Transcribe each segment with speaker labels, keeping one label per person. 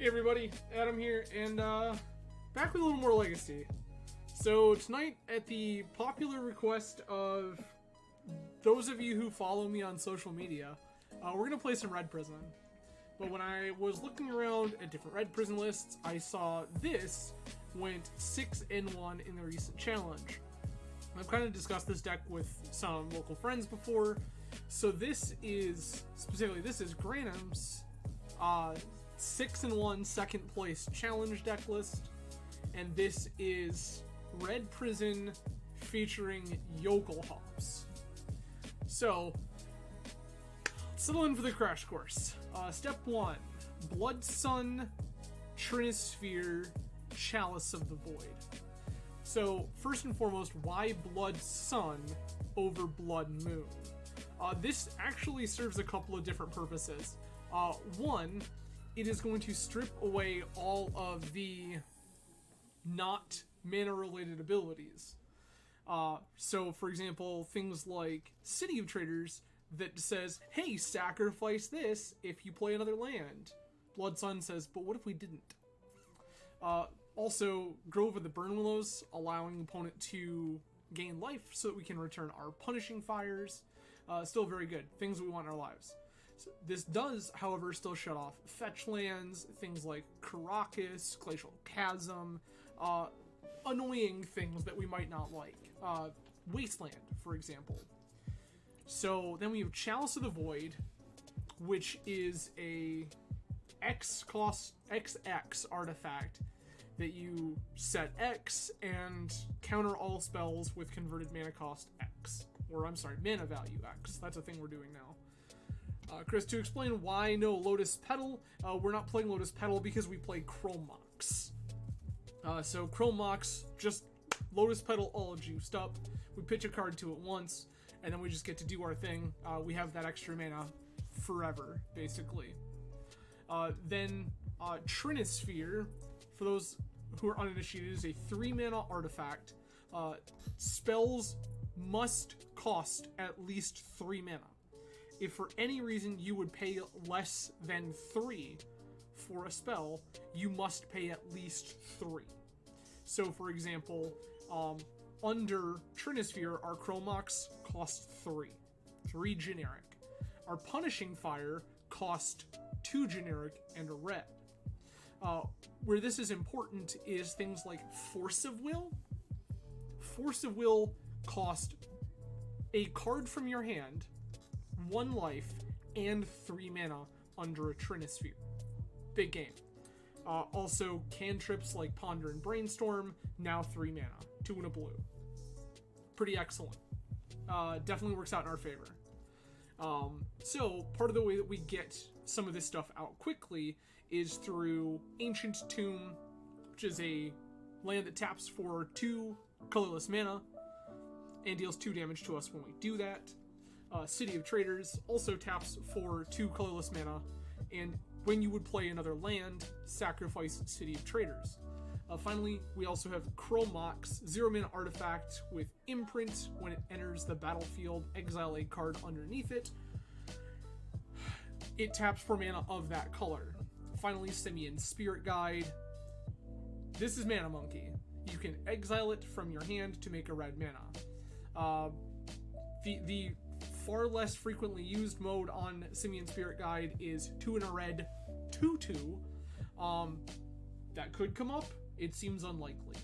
Speaker 1: Hey everybody, Adam here, and back with a little more Legacy. So tonight, at the popular request of those of you who follow me on social media, we're going to play some Red Prison. But when I was looking around at different Red Prison lists, I saw this went 6-1 in the recent challenge. I've kind of discussed this deck with some local friends before, so this is Granum's 6-1 second place challenge deck list, and this is Red Prison featuring Jokulhaups. So, settle in for the crash course. Step 1, Blood Sun, Trinisphere, Chalice of the Void. So, first and foremost, why Blood Sun over Blood Moon? This actually serves a couple of different purposes. One, it is going to strip away all of the not mana-related abilities. So, for example, things like City of Traders that says, hey, sacrifice this if you play another land. Blood Sun says, but what if we didn't? Also, Grove of the Burn Willows, allowing the opponent to gain life so that we can return our Punishing Fires. Still very good. Things we want in our lives. So this does, however, still shut off fetch lands, things like Karakas, Glacial Chasm, annoying things that we might not like. Wasteland, for example. So then we have Chalice of the Void, which is a X-cost XX artifact that you set X and counter all spells with converted mana cost X. Or, I'm sorry, mana value X. That's a thing we're doing now. Chris, to explain why no Lotus Petal, we're not playing Lotus Petal because we play Chrome Mox. So Chrome Mox, just Lotus Petal all juiced up. We pitch a card to it once, and then we just get to do our thing. We have that extra mana forever, basically. Then Trinisphere, for those who are uninitiated, is a 3-mana artifact. Spells must cost at least 3 mana. If for any reason you would pay less than 3 for a spell, you must pay at least 3. So, for example, under Trinisphere, our Chrome Mox cost 3. 3 generic. Our Punishing Fire cost 2 generic and a red. Where this is important is things like Force of Will. Force of Will cost a card from your hand, 1 life, and 3 mana under a Trinisphere. Big game. Also, cantrips like Ponder and Brainstorm, now 3 mana, 2 and a blue. Pretty excellent. Definitely works out in our favor. So, part of the way that we get some of this stuff out quickly is through Ancient Tomb, which is a land that taps for 2 colorless mana and deals 2 damage to us when we do that. City of Traders also taps for 2 colorless mana, and when you would play another land, sacrifice City of Traders. Finally, we also have Chrome Mox, 0-mana artifact with Imprint. When it enters the battlefield, exile a card underneath it. It taps for mana of that color. Finally, Simian Spirit Guide. This is Mana Monkey. You can exile it from your hand to make a red mana. The far less frequently used mode on Simian Spirit Guide is 2 and a red, 2/2. That could come up. It seems unlikely.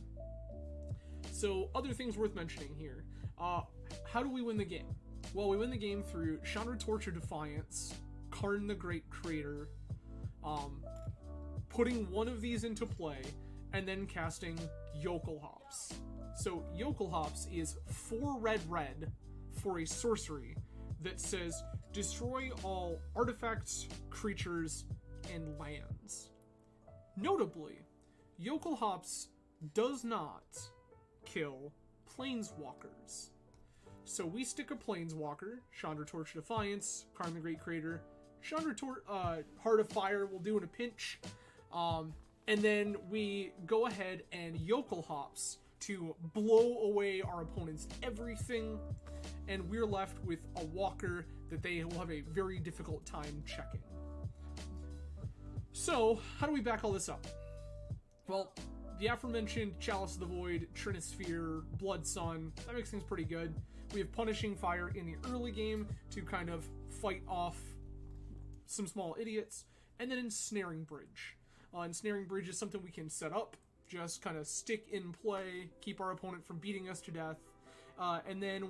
Speaker 1: So, other things worth mentioning here. How do we win the game? Well, we win the game through Chandra Torch of Defiance, Karn the Great Creator, putting one of these into play, and then casting Jokulhaups. So, Jokulhaups is 4 red for a sorcery that says destroy all artifacts, creatures, and lands. Notably, Jokulhaups does not kill planeswalkers. So we stick a planeswalker, Chandra Torch of Defiance, Karn the Great Creator, Heart of Fire will do in a pinch, and then we go ahead and Jokulhaups to blow away our opponent's everything, and we're left with a walker that they will have a very difficult time checking. So, how do we back all this up? Well, the aforementioned Chalice of the Void, Trinisphere, Blood Sun, that makes things pretty good. We have Punishing Fire in the early game to kind of fight off some small idiots, and then Ensnaring Bridge. Ensnaring Bridge is something we can set up, just kind of stick in play, keep our opponent from beating us to death, and then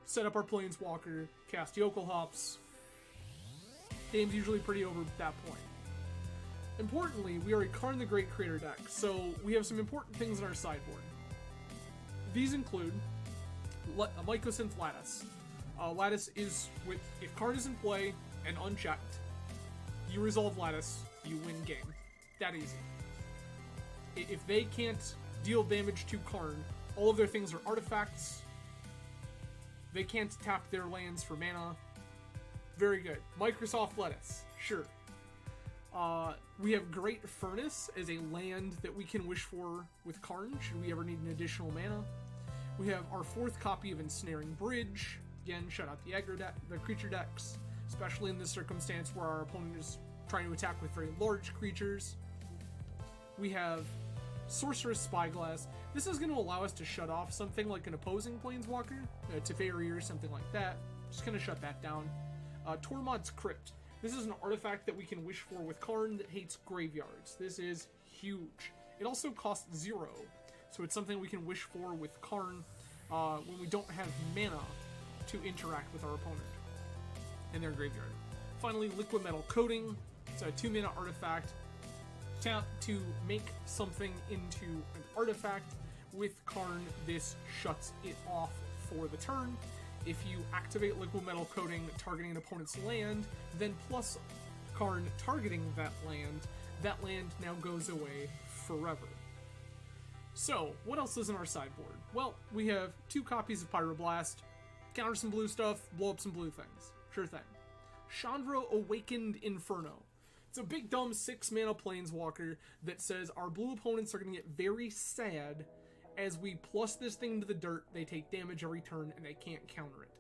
Speaker 1: set up our Planeswalker, cast Jokulhaups. Game's usually pretty over at that point. Importantly, we are a Karn the Great Creator deck, so we have some important things in our sideboard. These include Mycosynth Lattice. Lattice is, if Karn is in play and unchecked, you resolve Lattice, you win game. That easy. If they can't deal damage to Karn, all of their things are artifacts. They can't tap their lands for mana. Very good. Microsoft Lettuce, sure. We have Great Furnace as a land that we can wish for with Karn, should we ever need an additional mana. We have our 4th copy of Ensnaring Bridge. Again, shut out the aggro deck, the creature decks, especially in this circumstance where our opponent is trying to attack with very large creatures. We have Sorcerous Spyglass. This is going to allow us to shut off something like an opposing Planeswalker, Teferi or something like that. Just going to shut that down. Tormod's Crypt. This is an artifact that we can wish for with Karn that hates graveyards. This is huge. It also costs 0, so it's something we can wish for with Karn when we don't have mana to interact with our opponent in their graveyard. Finally, Liquid Metal Coating. It's a 2-mana artifact. Tap to make something into an artifact. With Karn, this shuts it off for the turn. If you activate Liquid Metal Coating targeting an opponent's land, then plus Karn targeting that land now goes away forever. So, what else is in our sideboard? Well, we have 2 copies of Pyroblast, counter some blue stuff, blow up some blue things. Sure thing. Chandra Awakened Inferno. It's a big dumb 6-mana planeswalker that says our blue opponents are going to get very sad as we plus this thing to the dirt. They take damage every turn and they can't counter it.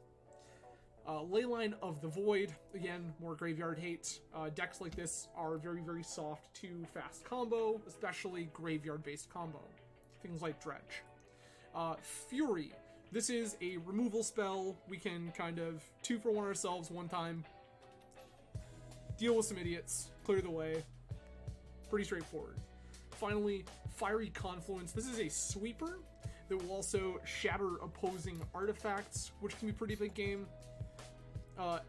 Speaker 1: Leyline of the Void. Again, more graveyard hate. Decks like this are very, very soft to fast combo, especially graveyard-based combo. Things like Dredge. Fury. This is a removal spell. We can kind of 2-for-1 ourselves one time, deal with some idiots, clear the way. Pretty straightforward. Finally, Fiery Confluence. This is a sweeper that will also shatter opposing artifacts, which can be pretty big game.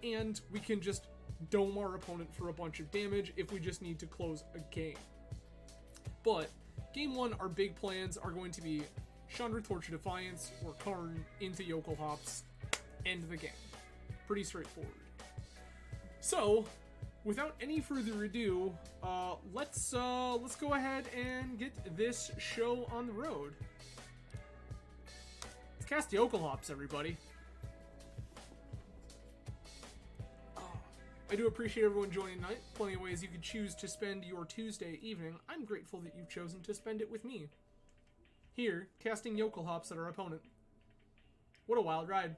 Speaker 1: And we can just dome our opponent for a bunch of damage if we just need to close a game. But game 1, our big plans are going to be Chandra Torch of Defiance or Karn into Jokulhaups, end the game. Pretty straightforward. So, without any further ado, let's go ahead and get this show on the road. Let's cast Jokulhaups, everybody. I do appreciate everyone joining tonight. Plenty of ways you could choose to spend your Tuesday evening. I'm grateful that you've chosen to spend it with me. Here, casting Jokulhaups at our opponent. What a wild ride.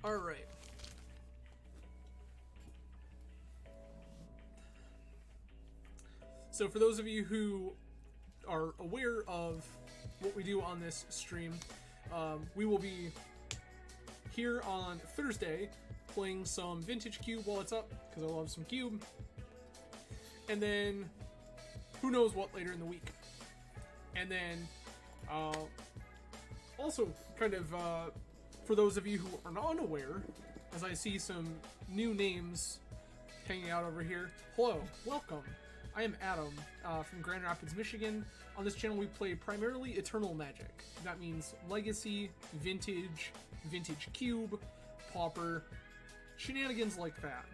Speaker 1: Alright. So for those of you who are aware of what we do on this stream, we will be here on Thursday playing some Vintage Cube while it's up, because I love some Cube. And then who knows what later in the week. And then also kind of for those of you who are unaware, as I see some new names hanging out over here, hello, welcome. I am Adam from Grand Rapids, Michigan. On this channel we play primarily Eternal Magic. That means Legacy, Vintage, Vintage Cube, Pauper, shenanigans like that.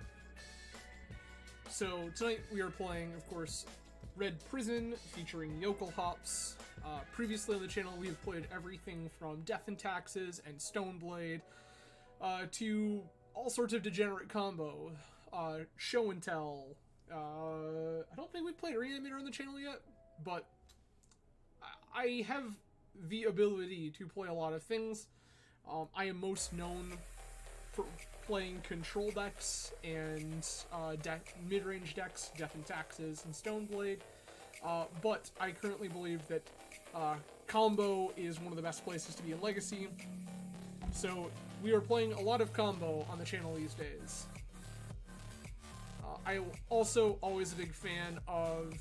Speaker 1: So tonight we are playing, of course, Red Prison featuring Jokulhaups. Previously on the channel we have played everything from Death and Taxes and Stoneblade to all sorts of degenerate combo, Show and Tell. I don't think we've played Reanimator on the channel yet, but I have the ability to play a lot of things. I am most known for playing control decks and mid-range decks, Death and Taxes and Stoneblade. But I currently believe that combo is one of the best places to be in Legacy. So we are playing a lot of combo on the channel these days. I'm also always a big fan of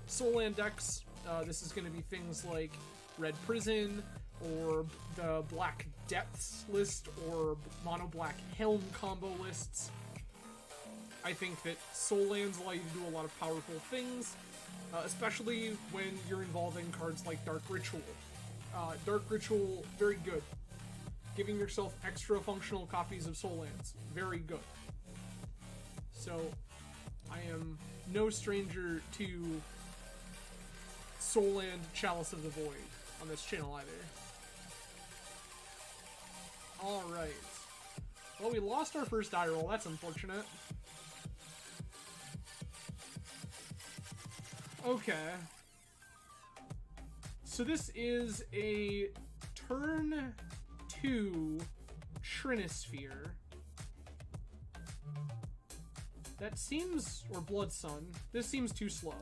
Speaker 1: Soul Land decks. This is going to be things like Red Prison, or the Black Depths list, or Mono Black Helm combo lists. I think that Soul Lands allow you to do a lot of powerful things, especially when you're involving cards like Dark Ritual. Dark Ritual, very good. Giving yourself extra functional copies of Soul Lands, very good. So, I am no stranger to Soul Land Chalice of the Void on this channel either. Alright. Well, we lost our first die roll. That's unfortunate. Okay. So this is a turn 2 Trinisphere. That seems... or Blood Sun. This seems too slow.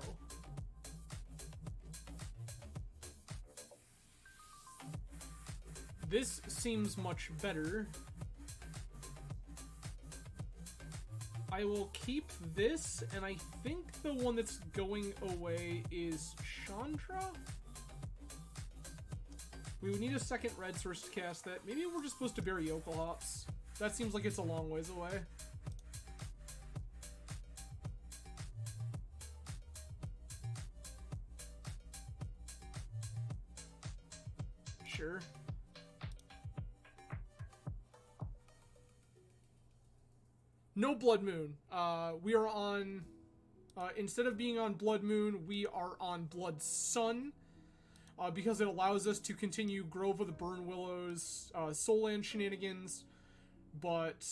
Speaker 1: This seems much better. I will keep this, and I think the one that's going away is Chandra? We would need a second red source to cast that. Maybe we're just supposed to bury Jokulhaups. That seems like it's a long ways away. Sure. No Blood Moon. We are on... instead of being on Blood Moon, we are on Blood Sun. Because it allows us to continue Grove of the Burn Willows, Soul Land shenanigans. But...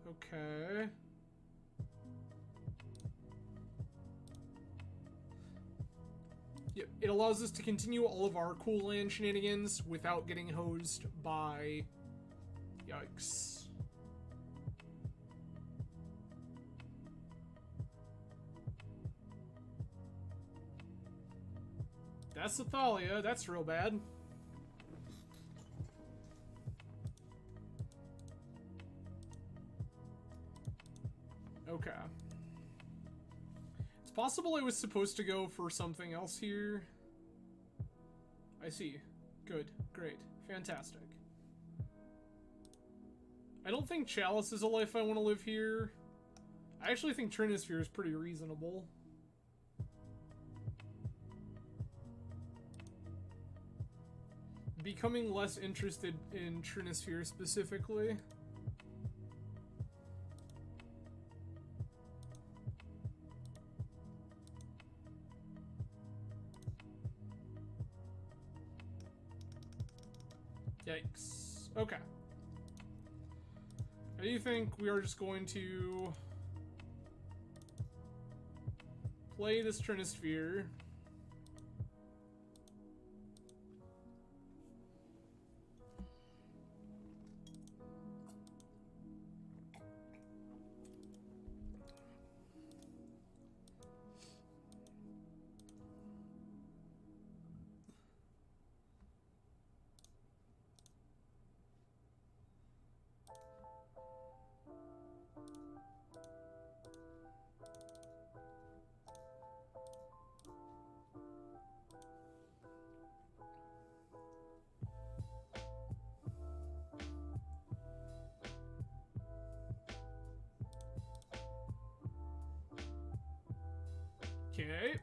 Speaker 1: okay... Yep, it allows us to continue all of our cool land shenanigans without getting hosed by... yikes. That's Athalia, that's real bad. Okay. It's possible I was supposed to go for something else here. I see. Good. Great. Fantastic. I don't think Chalice is a life I want to live here. I actually think Trinisphere is pretty reasonable. Becoming less interested in Trinisphere specifically. Yikes. Okay. I do think we are just going to play this Trinisphere. Okay.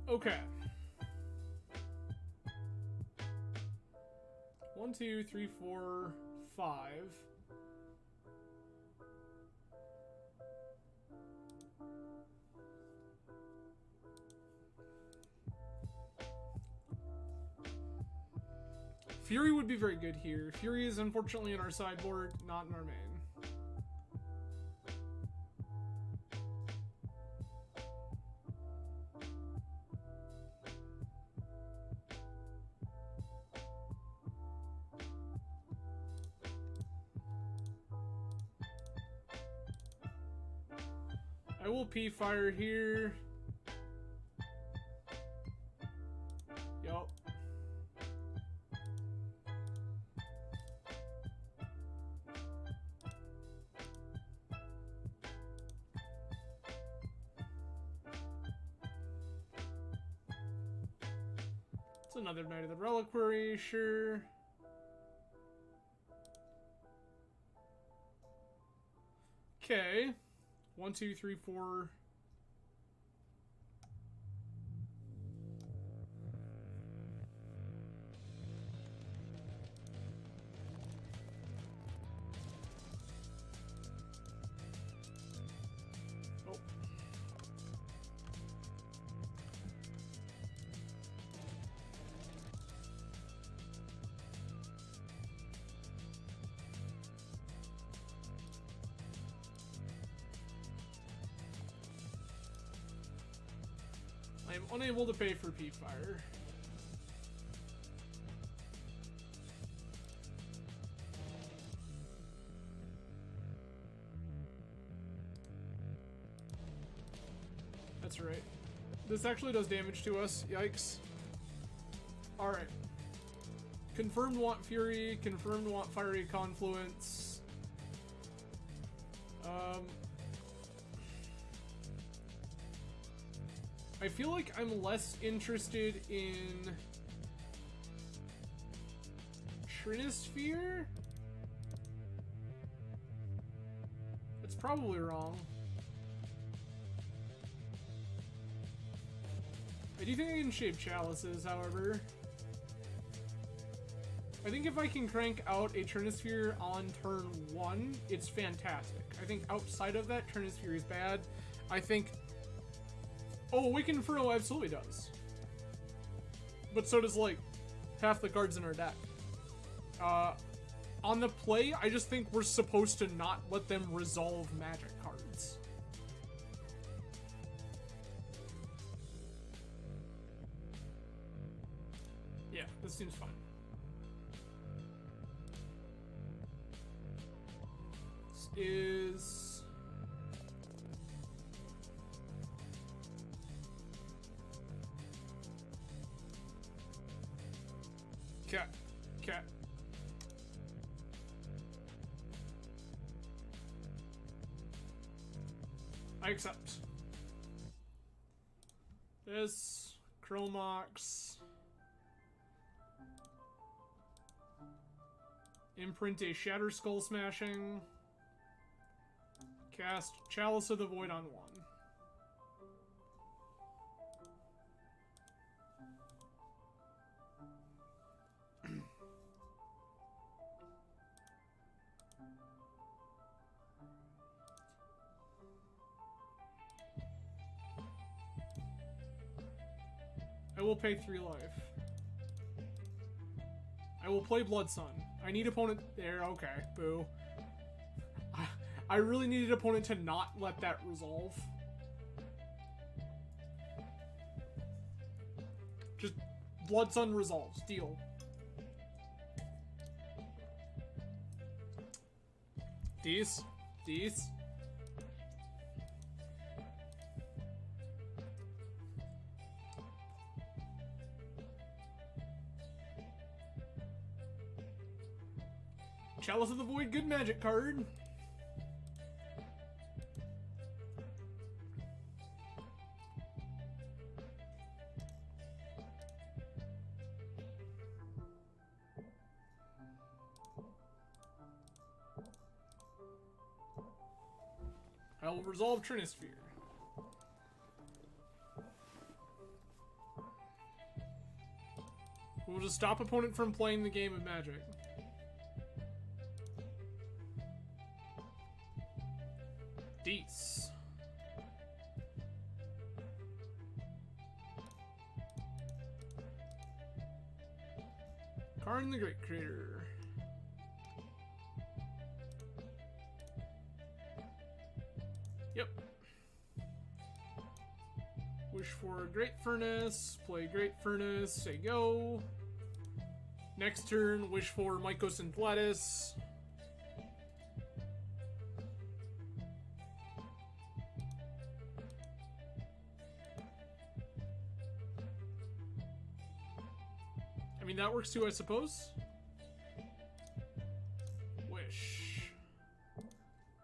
Speaker 1: Okay. 1, 1, 2, 3, 4, 5. Fury would be very good here. Fury is unfortunately in our sideboard, not in our main. I will P-Fire here. Yup. It's another Knight of the Reliquary, sure. Okay. 1, 2, 3, 4. Oh. I am unable to pay for P-Fire. That's right. This actually does damage to us. Yikes. Alright. Confirmed want Fury. Confirmed want Fiery Confluence. I feel like I'm less interested in Trinisphere? That's probably wrong. I do think I can shape Chalices, however. I think if I can crank out a Trinisphere on turn 1, it's fantastic. I think outside of that, Trinisphere is bad. I think... Oh, Awakened Inferno absolutely does. But so does, like, half the cards in our deck. On the play, I just think we're supposed to not let them resolve magic cards. Yeah, this seems fine. This is... Okay. I accept. This, Chromox. Imprint a Shatter Skull Smashing. Cast Chalice of the Void on 1. I will pay 3 life. I will play Blood Sun. I need opponent there. Okay, boo. I really needed opponent to not let that resolve. Just Blood Sun resolves. Deal. These. Chalice of the Void, good magic card. I will resolve Trinisphere. We'll just stop opponent from playing the game of Magic. Dees. Karn the Great Creator. Yep. Wish for a Great Furnace. Play Great Furnace. Say go. Next turn, wish for Mycos and Gladys. I mean, that works too, I suppose. Wish.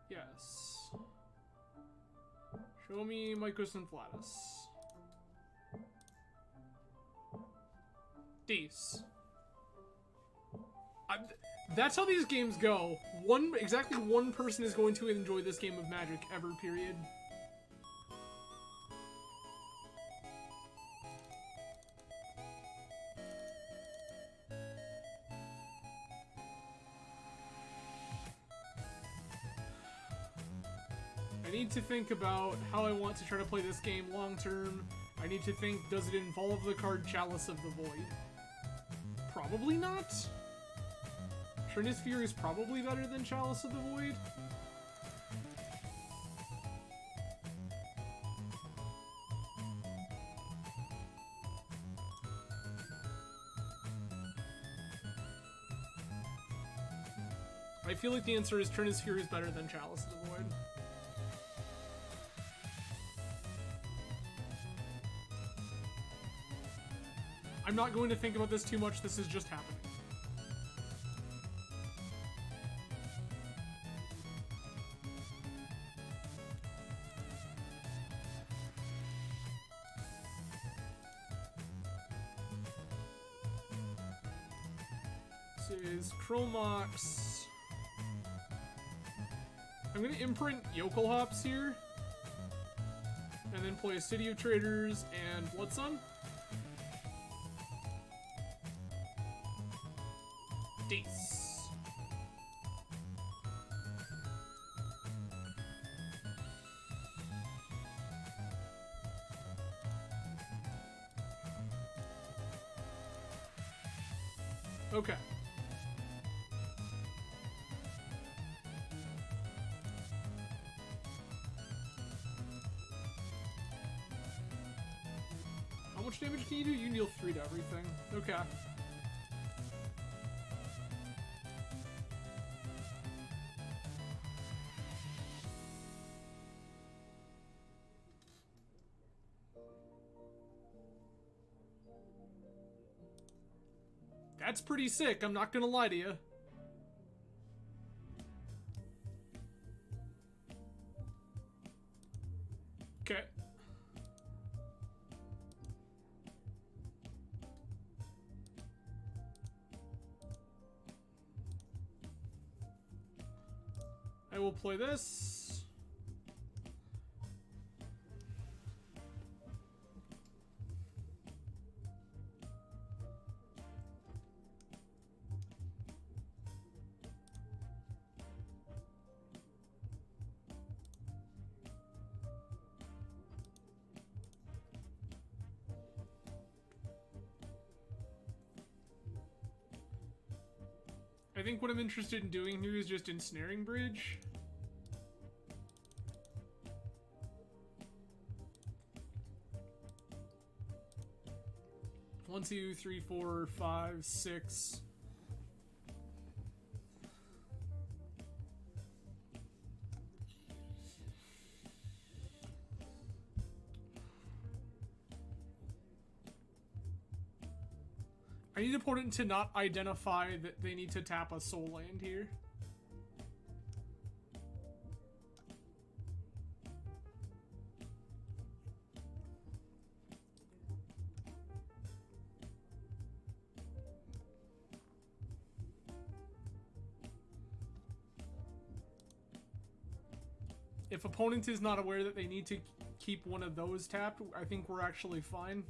Speaker 1: Yes. Show me Mycos and Gladys. Dees. That's how these games go. Exactly one person is going to enjoy this game of Magic ever, period. I need to think about how I want to try to play this game long term. I need to think, does it involve the card Chalice of the Void? Probably not. Trinus Fury is probably better than Chalice of the Void. I feel like the answer is Trinus Fury is better than Chalice of the Void. I'm not going to think about this too much, this is just happening. This is Chromox. I'm going to imprint Jokulhaups here. And then play City of Traders and Bloodsun. Dees. Okay. How much damage can you do? You deal 3 to everything. Okay. That's pretty sick, I'm not gonna lie to you. Okay. I will play this. I think what I'm interested in doing here is just ensnaring bridge. One, two, three, four, five, six. I need opponent to not identify that they need to tap a soul land here. If opponent is not aware that they need to keep one of those tapped, I think we're actually fine.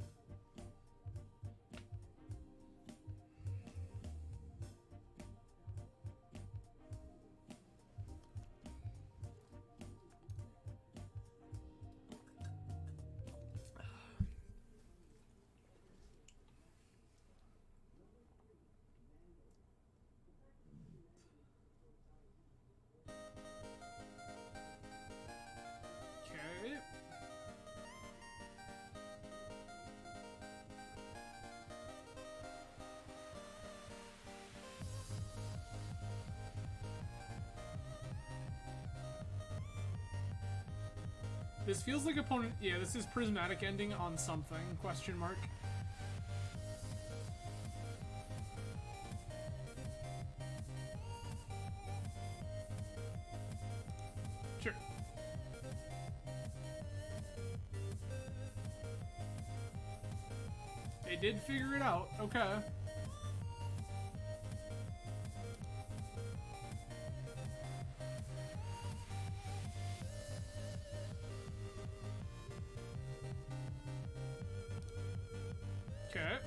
Speaker 1: This feels like opponent... Yeah, this is prismatic ending on something, question mark. Sure. They did figure it out, okay. Okay.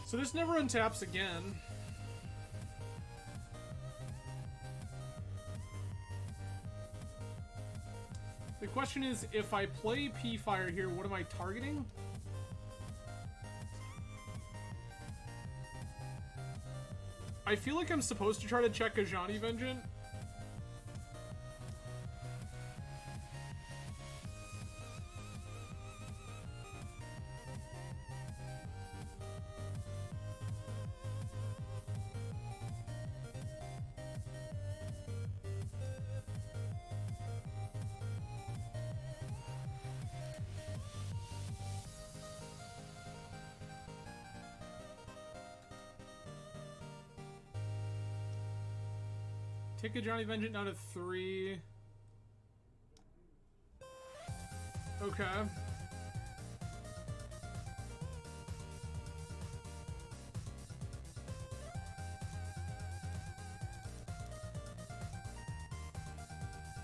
Speaker 1: So this never untaps again. The question is, if I play P-Fire here, what am I targeting? I feel like I'm supposed to try to check a Ajani Vengeance. Take a Ajani Vengeance down to 3. Okay.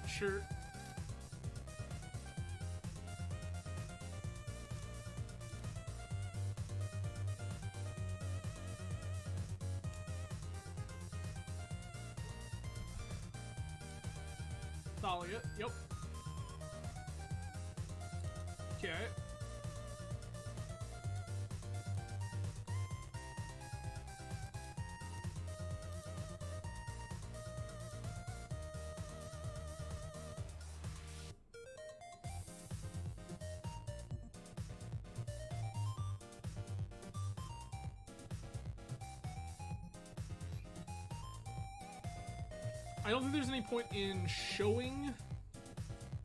Speaker 1: Sure. Thalia, yep. Okay. I don't think there's any point in showing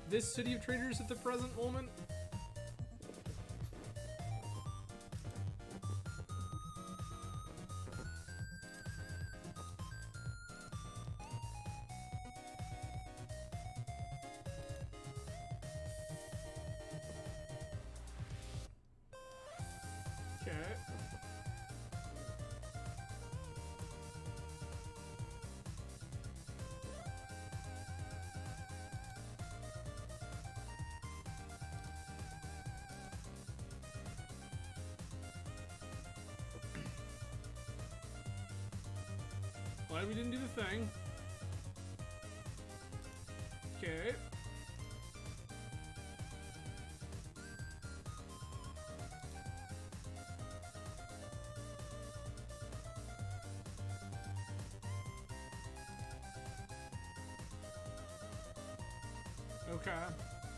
Speaker 1: this City of Traders at the present moment. Okay. Glad we didn't do the thing. Okay. Okay.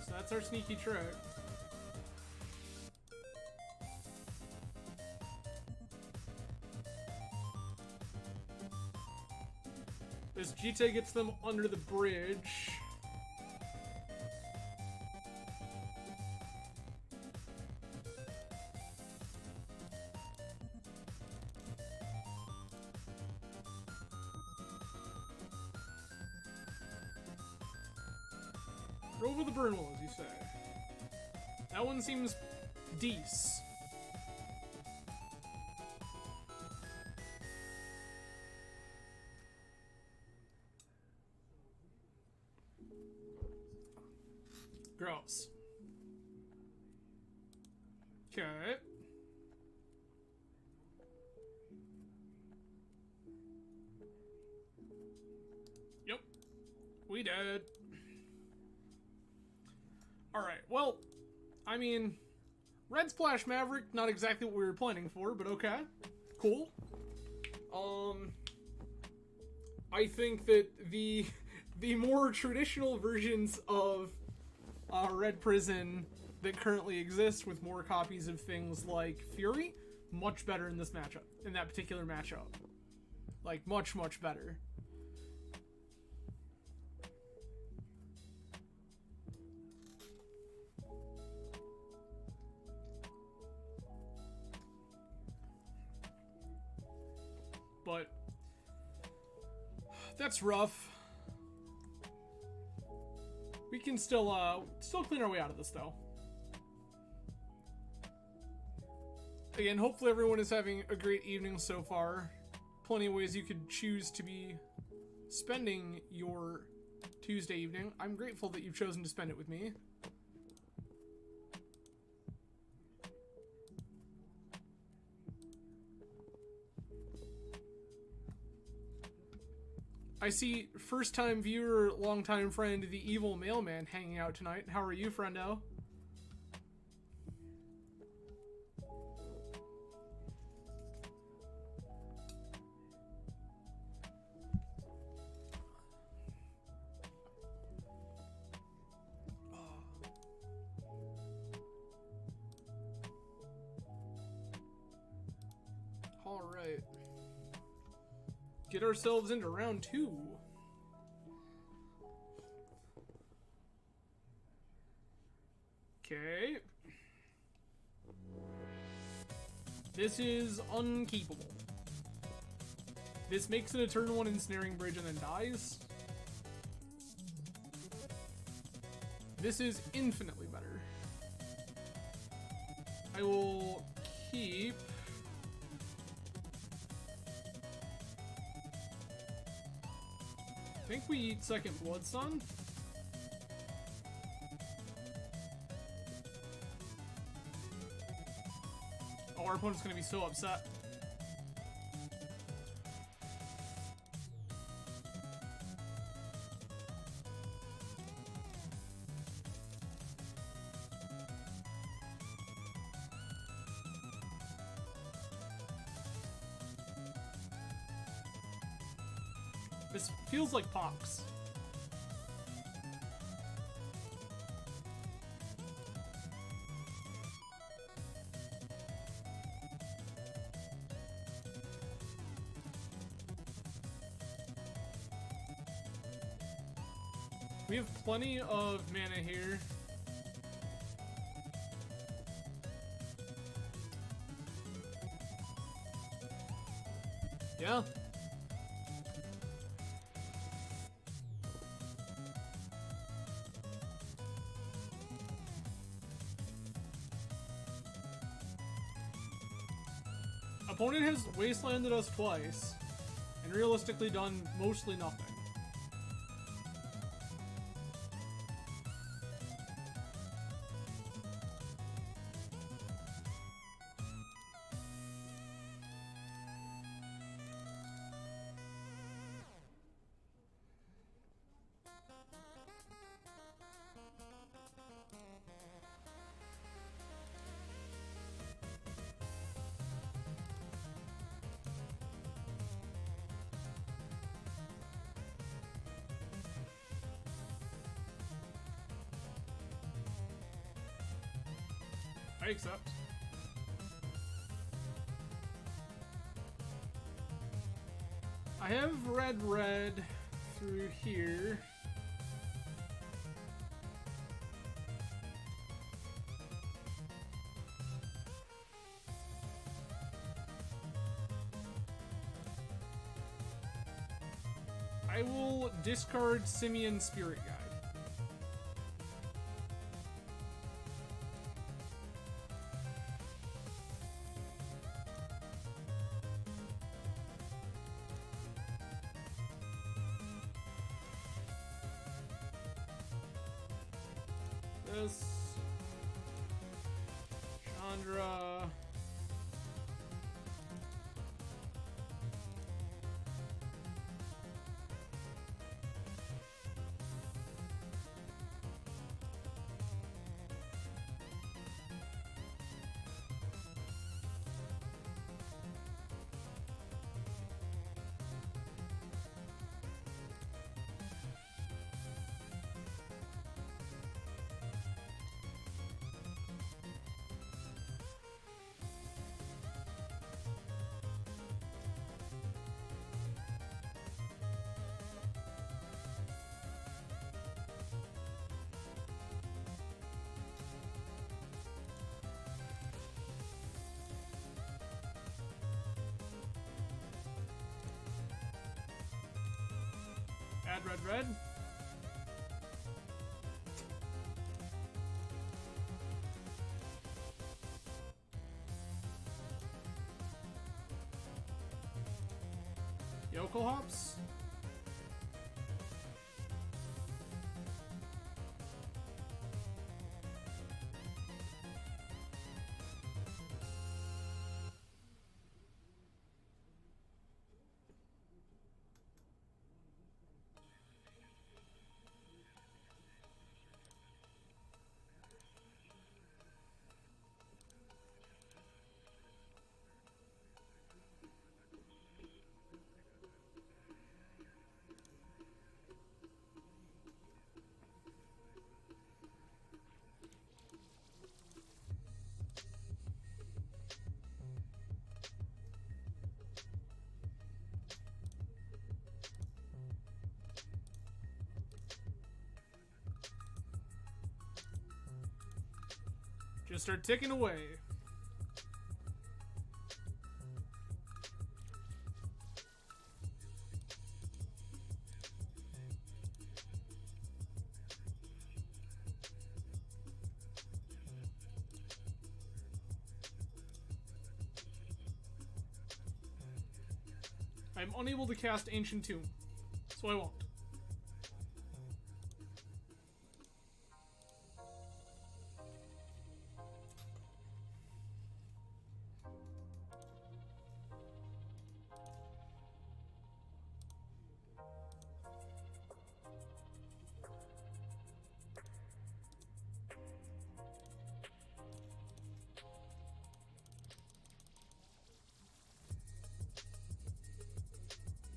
Speaker 1: So that's our sneaky trick. This Jite gets them under the bridge. Roll with the burn wall, as you say. That one seems decent. Gross. Okay. Yep. We dead. Alright, well, I mean, Red Splash Maverick, not exactly what we were planning for, but okay. Cool. I think that the more traditional versions of Red Prison that currently exists with more copies of things like Fury, much better in this matchup, in that particular matchup. Like, much, much better. But that's rough. We can still clean our way out of this, though. Again, hopefully everyone is having a great evening so far. Plenty of ways you could choose to be spending your Tuesday evening. I'm grateful that you've chosen to spend it with me. I see first-time viewer, long-time friend, the evil mailman hanging out tonight. How are you, friendo? All right. Get ourselves into round 2. Okay. This is unkeepable. This makes it a turn 1 ensnaring bridge and then dies. This is infinitely better. I will keep... I think we eat second Bloodsun. Oh, our opponent's gonna be so upset. This feels like Pox. We have plenty of mana here. Yeah. Opponent has wastelanded us twice, and realistically done mostly nothing. I accept. I have red through here. I will discard Simian Spirit Guide. This Chandra. Red, red, red. Jokulhaups. Just start ticking away. I'm unable to cast Ancient Tomb, so I won't.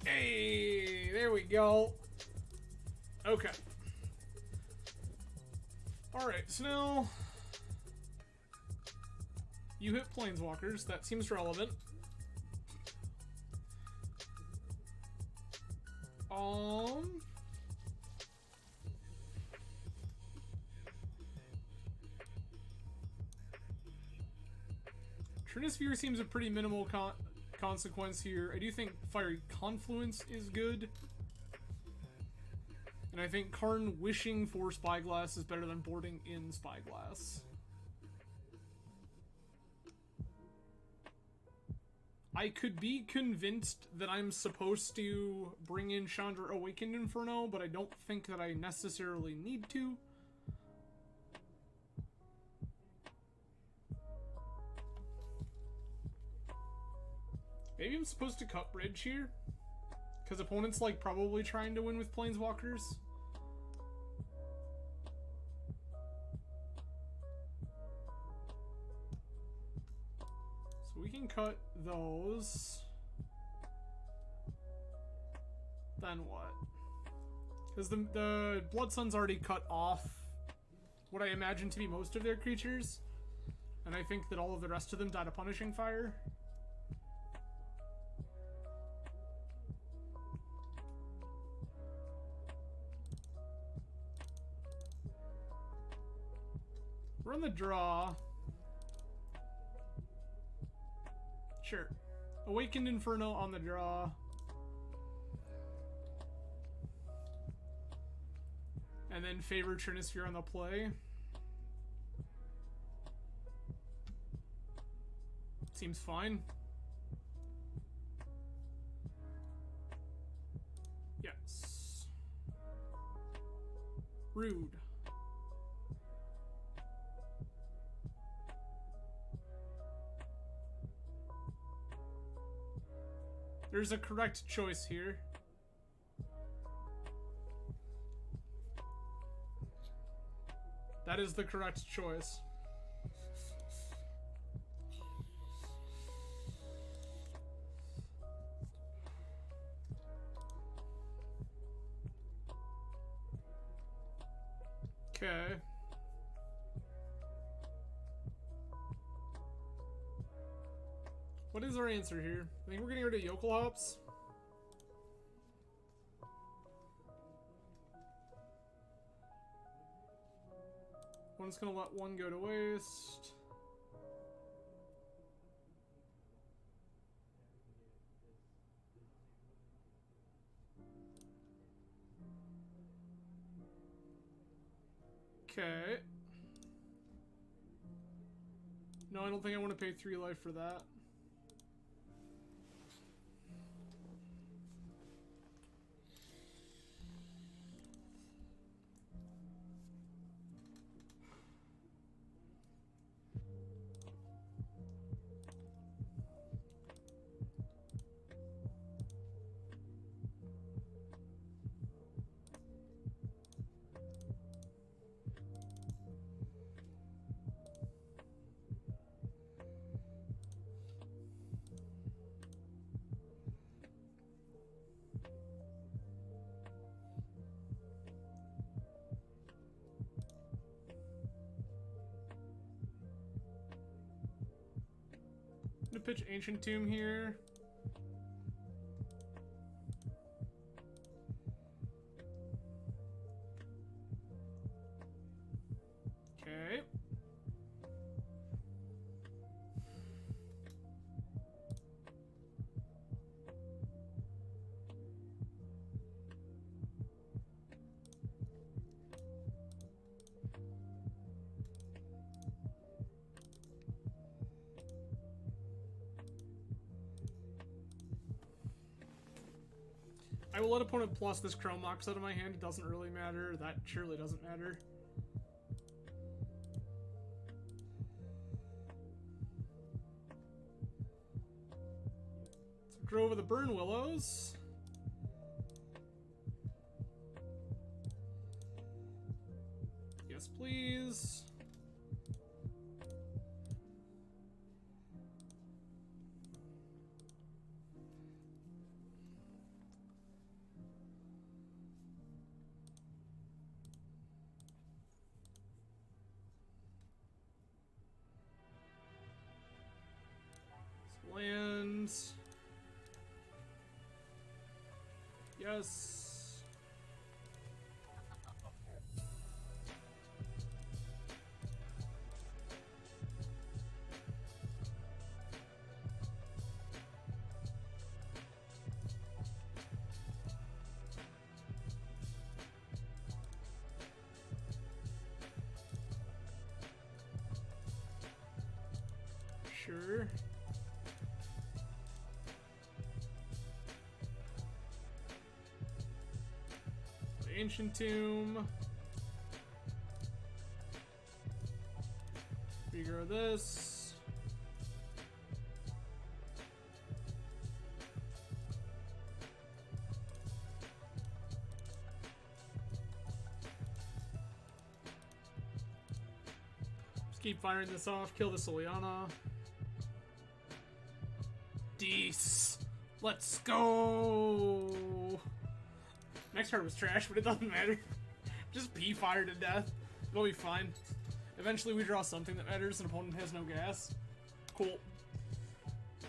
Speaker 1: Hey, there we go. Okay. Alright, so now you hit Planeswalkers. That seems relevant. Trinisphere seems a pretty minimal consequence here. I do think Fiery Confluence is good. And I think Karn wishing for Spyglass is better than boarding in Spyglass. I could be convinced that I'm supposed to bring in Chandra Awakened Inferno, but I don't think that I necessarily need to. Maybe I'm supposed to cut Bridge here? Because opponents like probably trying to win with Planeswalkers. So we can cut those. Then what? Because the Blood Sun's already cut off what I imagine to be most of their creatures. And I think that all of the rest of them died of Punishing Fire. We're on the draw. Sure. Awakened Inferno on the draw. And then favor Trinisphere on the play. Seems fine. Yes. Rude. There's a correct choice here. That is the correct choice. Okay. What is our answer here? I think we're getting rid of Jokulhaups. One's gonna let one go to waste. Okay. No, I don't think I want to pay 3 life for that. I'm gonna pitch Ancient Tomb here. Okay. I will let opponent plus this Chrome Mox out of my hand. It doesn't really matter. That surely doesn't matter. So Grove of the Burn Willows. Yes, please. Lands. Yes. Sure. Ancient Tomb. Regrow this. Just keep firing this off. Kill the Soliana. Dees. Let's go. Next card was trash, but it doesn't matter. Just P-fire to death. It'll be fine. Eventually we draw something that matters and opponent has no gas. Cool.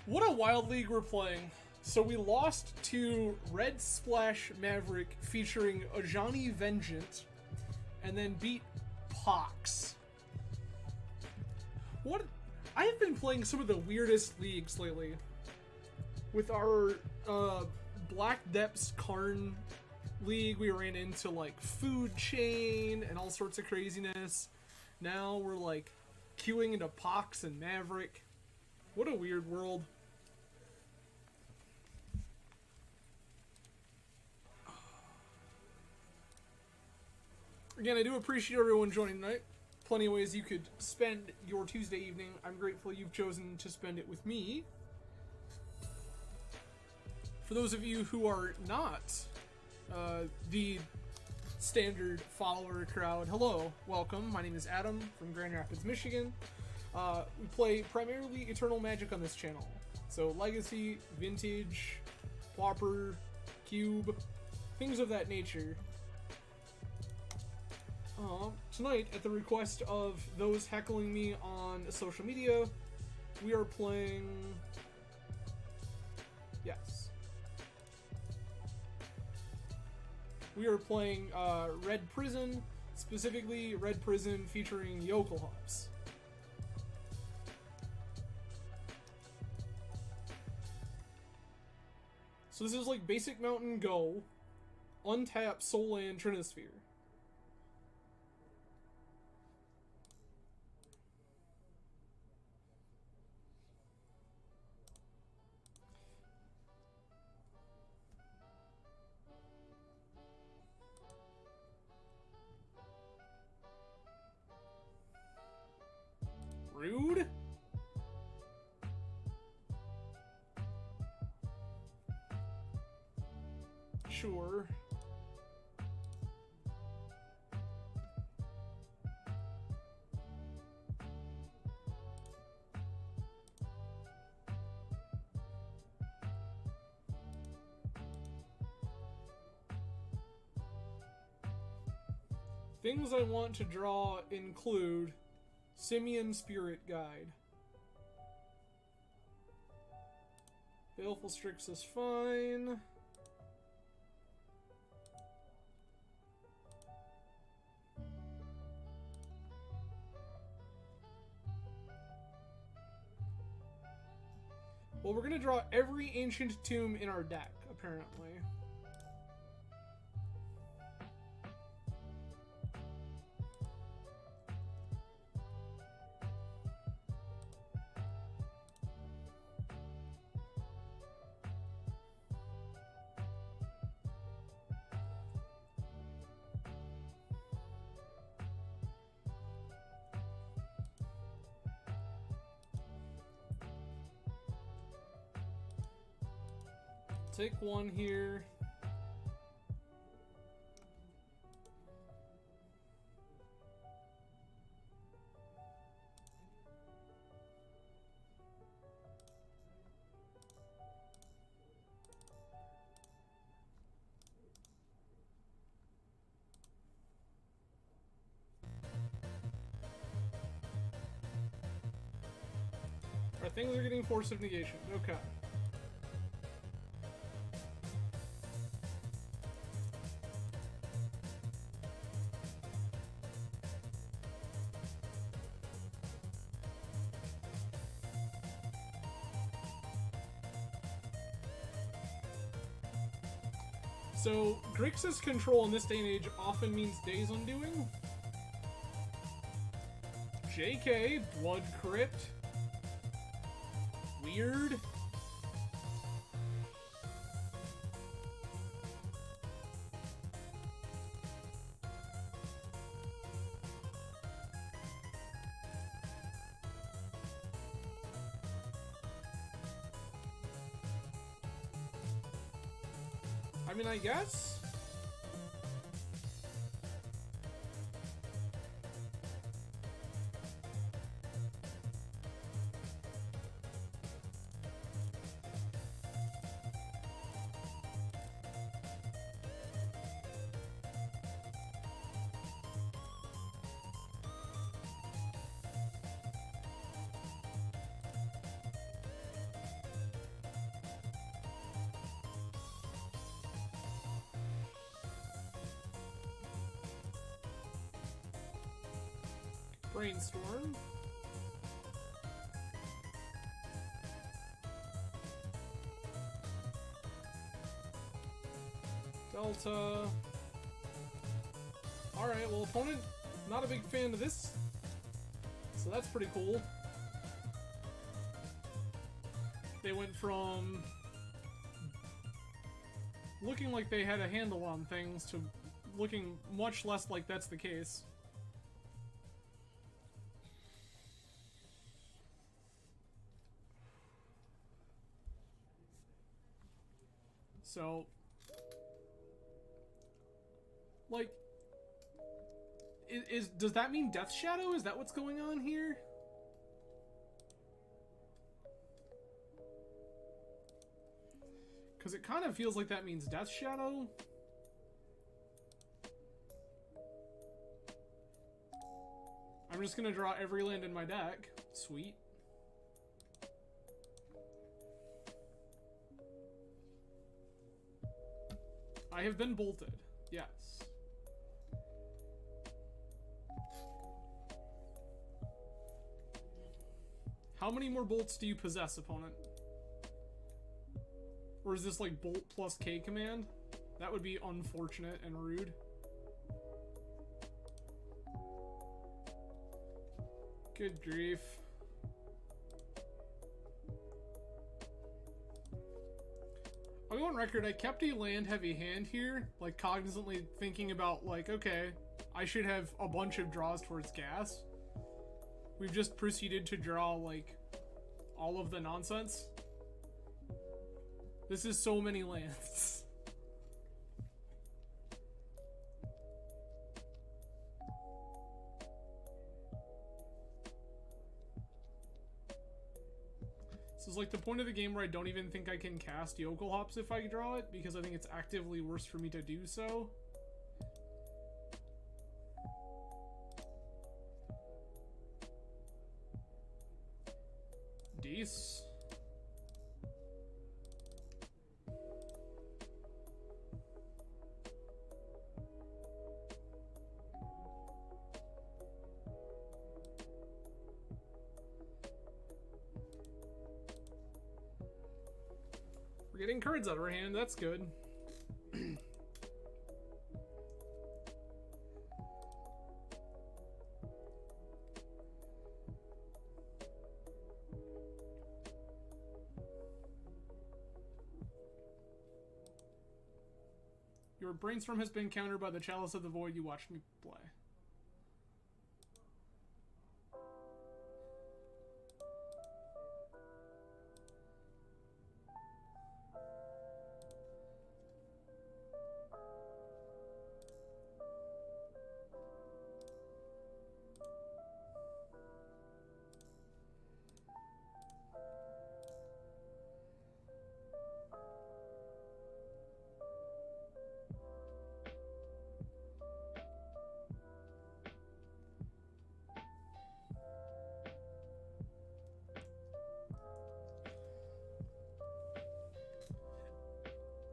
Speaker 1: What a wild league we're playing. So we lost to Red Splash Maverick featuring Ajani Vengeant and then beat Pox. What? I have been playing some of the weirdest leagues lately. With our Black Depths Karn league, we ran into like Food Chain and all sorts of craziness. Now we're like queuing into Pox and Maverick. What a weird world. Again, I do appreciate everyone joining tonight. Plenty of ways you could spend your Tuesday evening. I'm grateful you've chosen to spend it with me. For those of you who are not the standard follower crowd, hello, welcome. My name is Adam from Grand Rapids, Michigan. We play primarily Eternal Magic on this channel. So Legacy, Vintage, Pauper, Cube, things of that nature. Tonight, at the request of those heckling me on social media, we are playing... Yes. We are playing Red Prison, specifically Red Prison featuring Jokulhaups. So this is like basic Mountain Go, untap Soul Land Trinisphere. sure. Things I want to draw include Simian Spirit Guide. Baleful Strix is fine. Well, we're gonna draw every ancient tomb in our deck, apparently. Take one here. Our things are getting Force of Negation. Okay. So, Grixis control in this day and age often means Days Undoing. JK, Blood Crypt. Weird. I mean, I guess. Brainstorm. Delta. Alright, well, opponent, not a big fan of this. So that's pretty cool. They went from looking like they had a handle on things to looking much less like that's the case. So, like, does that mean Death Shadow? Is that what's going on here? Because it kind of feels like that means Death Shadow. I'm just gonna draw every land in my deck. Sweet. I have been bolted. Yes. How many more bolts do you possess, opponent? Or is this like bolt plus K command? That would be unfortunate and rude. Good grief. I'll go on record, I kept a land heavy hand here, like cognizantly thinking about like, okay, I should have a bunch of draws towards gas. We've just proceeded to draw like all of the nonsense. This is so many lands. is like the point of the game where I don't even think I can cast Jokulhaups if I draw it, because I think it's actively worse for me to do so. Dece. We're getting cards out of our hand, that's good. Your brainstorm has been countered by the Chalice of the Void you watched me play.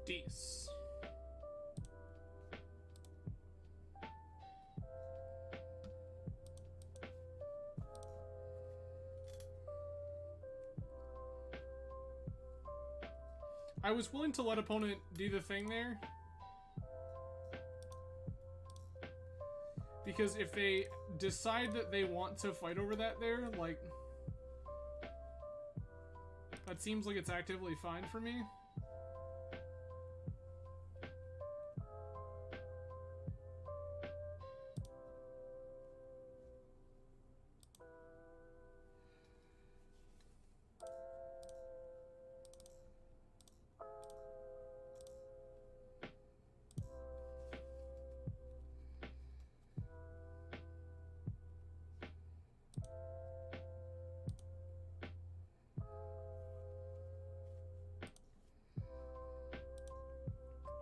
Speaker 1: Dece. I was willing to let opponent do the thing there, because if they decide that they want to fight over that there, like, that seems like it's actively fine for me.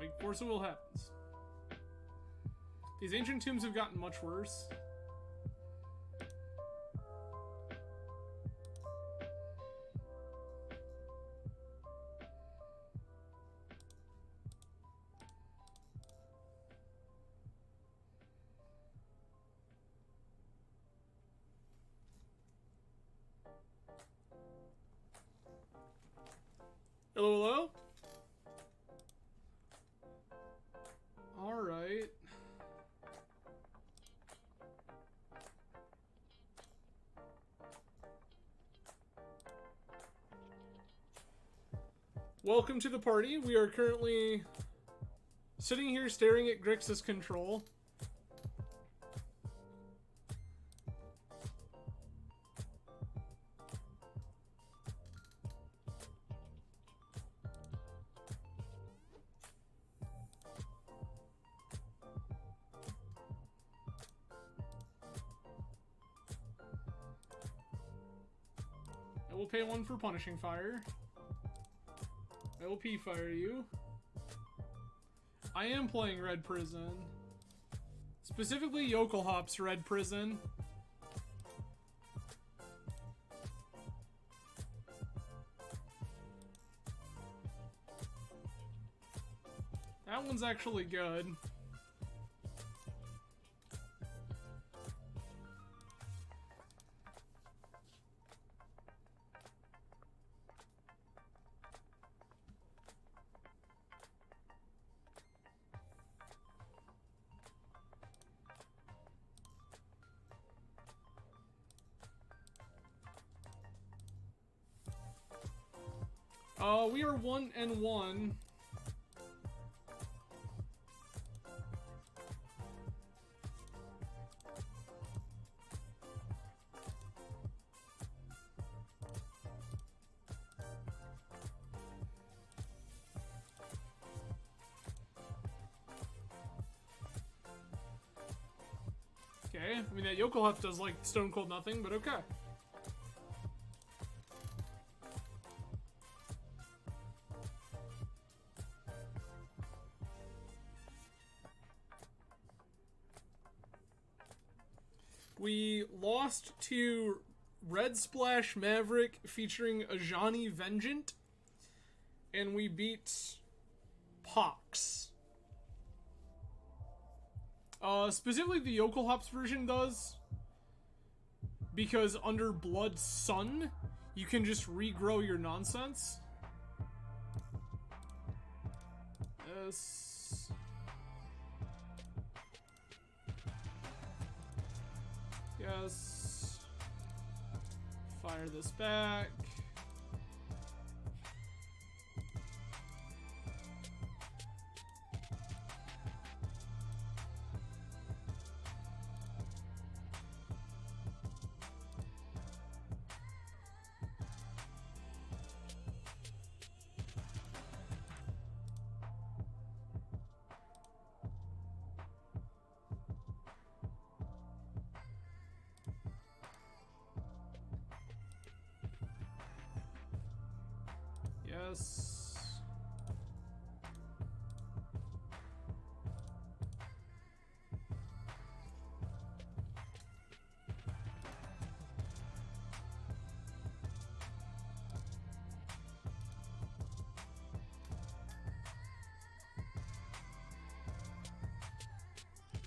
Speaker 1: Like, Force of Will happens. These ancient tombs have gotten much worse. Hello, hello? Alright. Welcome to the party. We are currently sitting here staring at Grixis control. I will pay 1 for punishing fire. I will P-fire you. I am playing Red Prison. Specifically Jokulhaups Red Prison. That one's actually good. We are 1-1. Okay, I mean that Jokulhaups does like stone cold nothing, but okay. We lost to Red Splash Maverick featuring Ajani Vengeant. And we beat Pox. Specifically the Jokulhaups version does. Because under Blood Sun, you can just regrow your nonsense. Yes. Yes. Fire this back. Yes.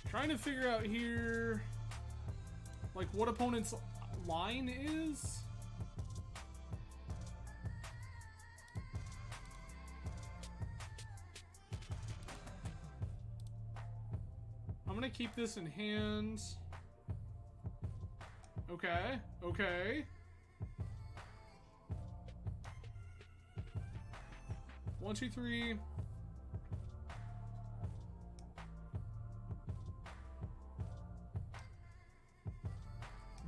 Speaker 1: Trying to figure out here, like, what opponent's line is. I'm gonna keep this in hand. Okay, okay. 1, 2, 3.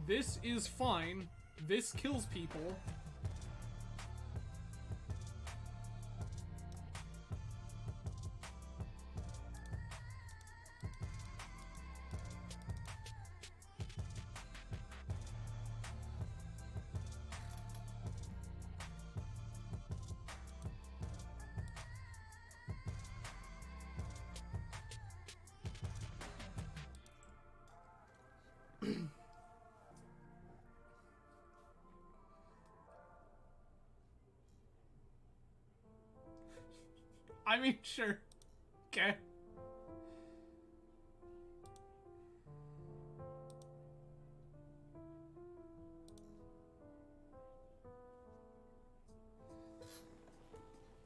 Speaker 1: This is fine. This kills people. I mean, sure. Okay.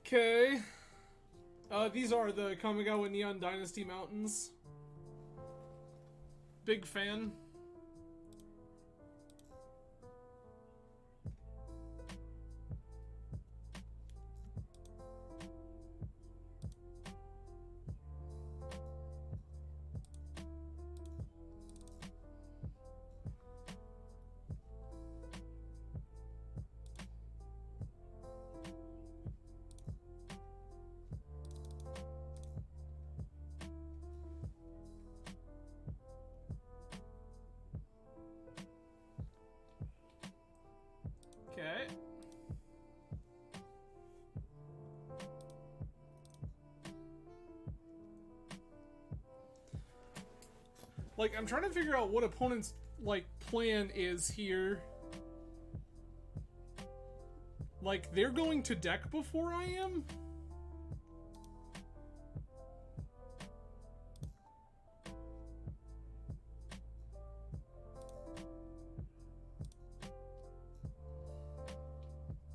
Speaker 1: Okay. These are the Kamigawa Neon Dynasty Mountains. Big fan. Okay. Like, I'm trying to figure out what opponent's, like, plan is here. Like, they're going to deck before I am?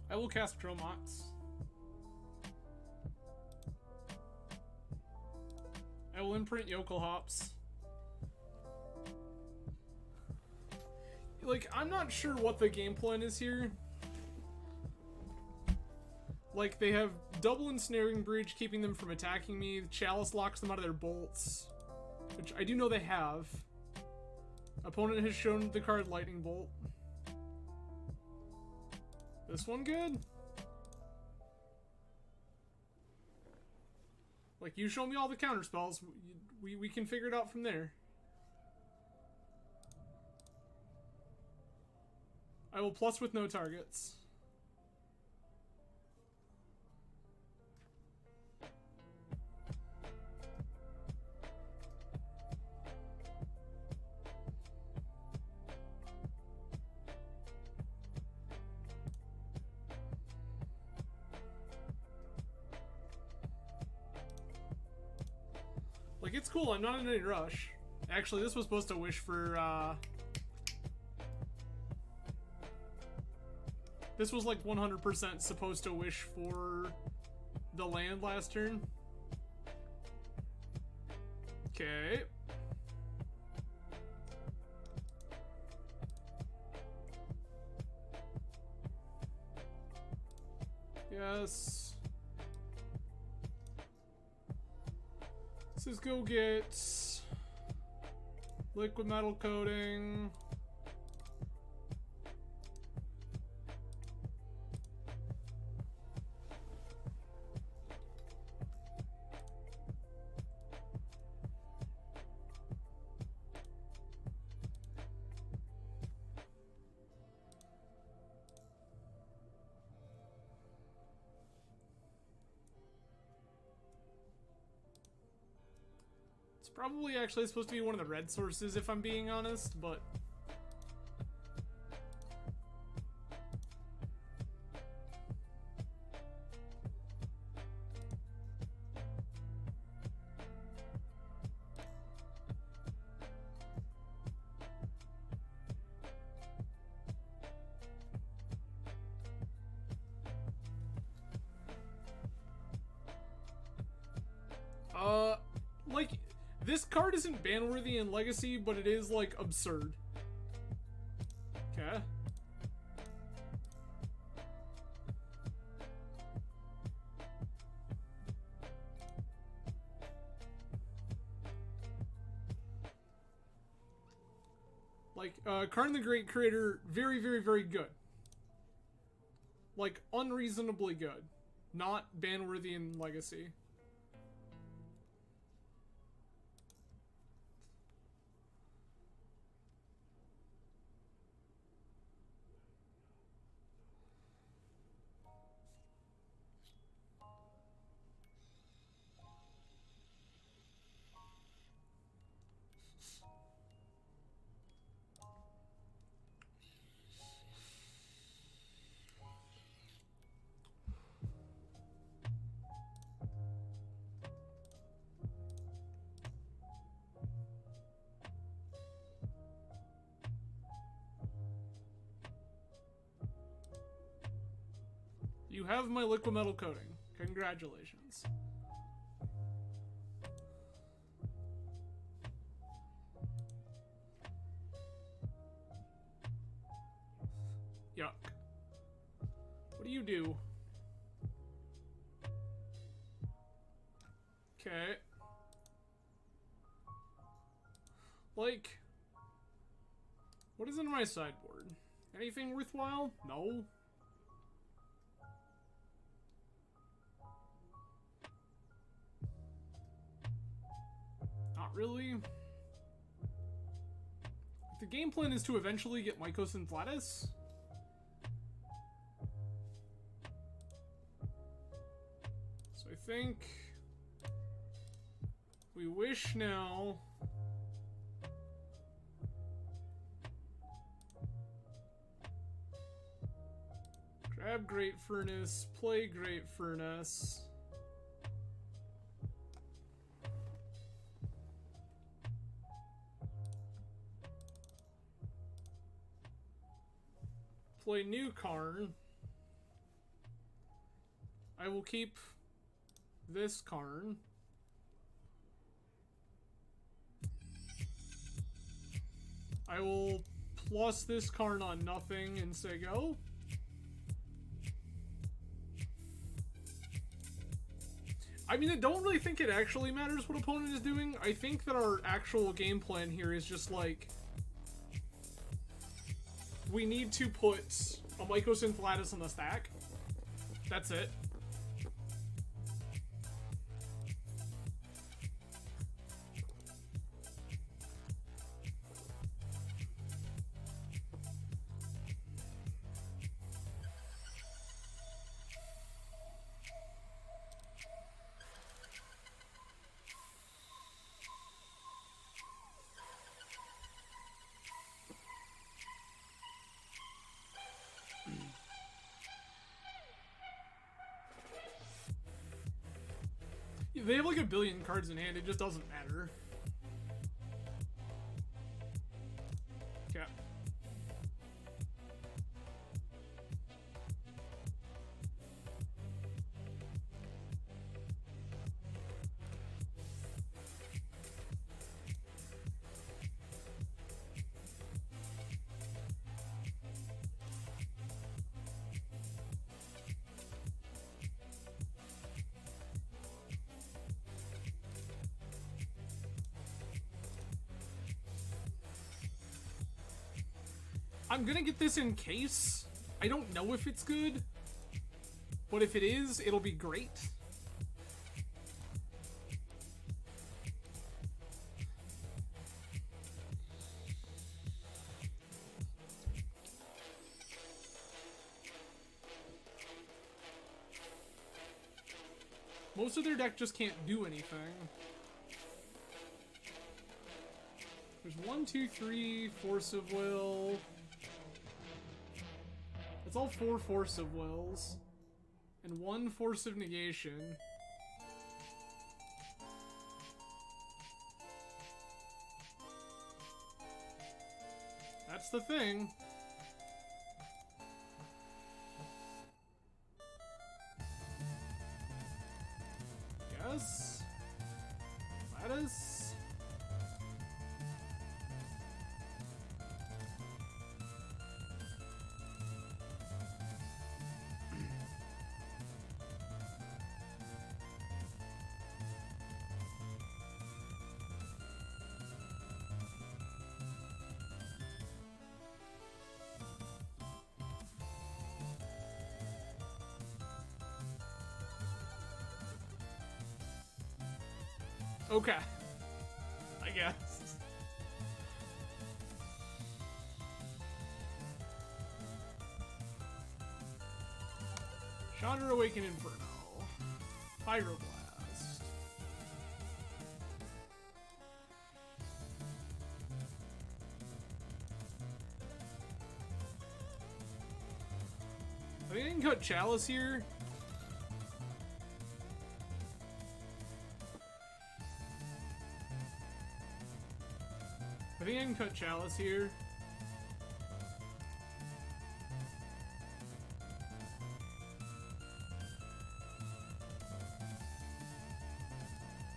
Speaker 1: I will cast Tromox. I will imprint Jokulhaups. Like, I'm not sure what the game plan is here. Like, they have double ensnaring bridge, keeping them from attacking me. Chalice locks them out of their bolts, which I do know they have. Opponent has shown the card Lightning Bolt. This one good? Like, you show me all the counter spells. We can figure it out from there. I will plus with no targets. Like, it's cool, I'm not in any rush. Actually, this was supposed to wish for, this was like 100% supposed to wish for the land last turn. Okay. Yes. Let's just go get liquid metal coating. Probably actually supposed to be one of the red sources if I'm being honest, but like, this card isn't ban-worthy in Legacy, but it is, like, absurd. Okay. Like, Karn the Great Creator, very, very, very good. Like, unreasonably good. Not ban-worthy in Legacy. You have my liquid metal coating. Congratulations. Yuck. What do you do? Okay. Like, what is in my sideboard? Anything worthwhile? No. Not really. The game plan is to eventually get Mycos and Flatus. So I think we wish now. Grab Great Furnace, play Great Furnace. Play new Karn. I will keep this Karn. I will plus this Karn on nothing and say go. I mean, I don't really think it actually matters what opponent is doing. I think that our actual game plan here is just like, we need to put a Mycos and Flatus on the stack. That's it. They have like a billion cards in hand, it just doesn't matter. Okay. I'm gonna get this in case. I don't know if it's good, but if it is, it'll be great. Most of their deck just can't do anything. There's 1, 2, 3, Force of Will. It's all 4 Force of Wills. And 1 Force of Negation. That's the thing. Yes. Lattice. Okay. I guess. Chandra Awaken Inferno. Pyroblast. I think I can cut Chalice here. I think I can cut Chalice here.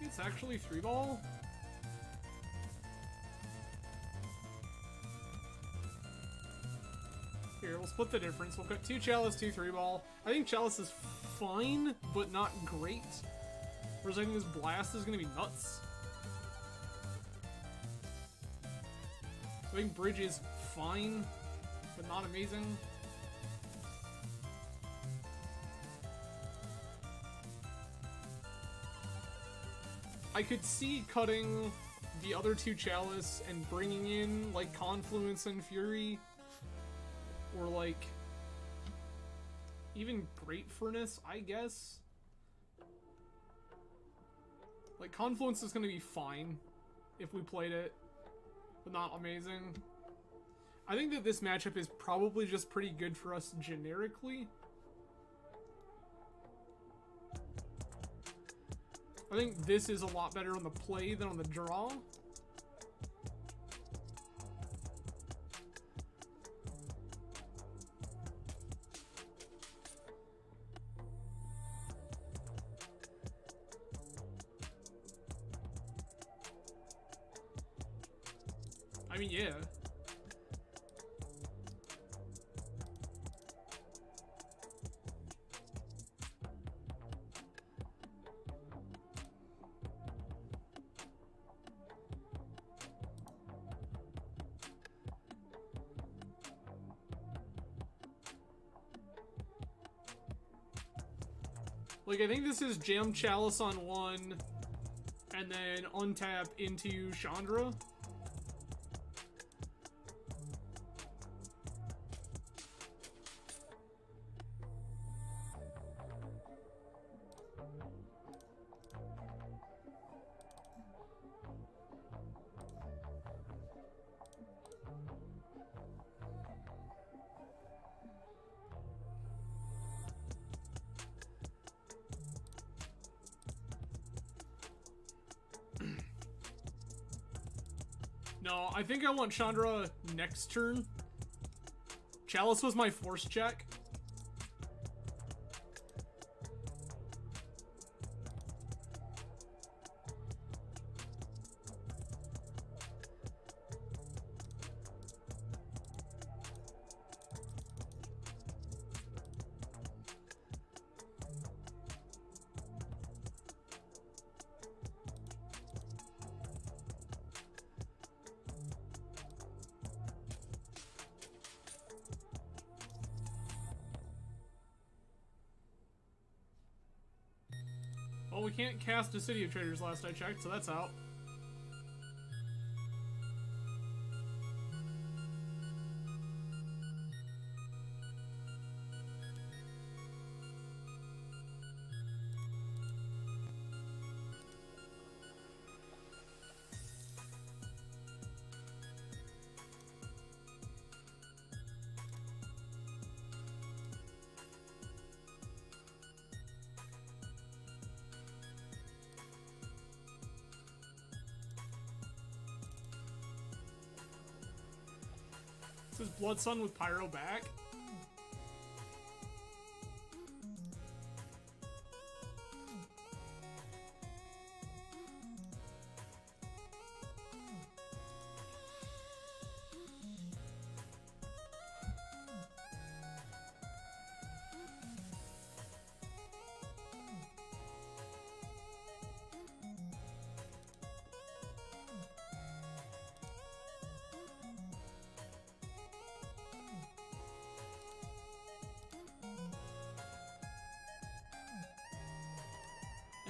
Speaker 1: It's actually 3-ball. Here, we'll split the difference. We'll cut 2 Chalice, 2 3-ball. I think Chalice is fine, but not great. Whereas I think this Blast is going to be nuts. I think Bridge is fine, but not amazing. I could see cutting the other 2 Chalice and bringing in, like, Confluence and Fury. Or, like, even Great Furnace, I guess. Like, Confluence is gonna be fine if we played it. But not amazing. I think that this matchup is probably just pretty good for us generically. I think this is a lot better on the play than on the draw. I mean, yeah. Like, I think this is Jam Chalice on 1, and then untap into Chandra. No, I think I want Chandra next turn. Chalice was my force check. Well, we can't cast a City of Traders last I checked, so that's out. This is Blood Sun with Pyro back.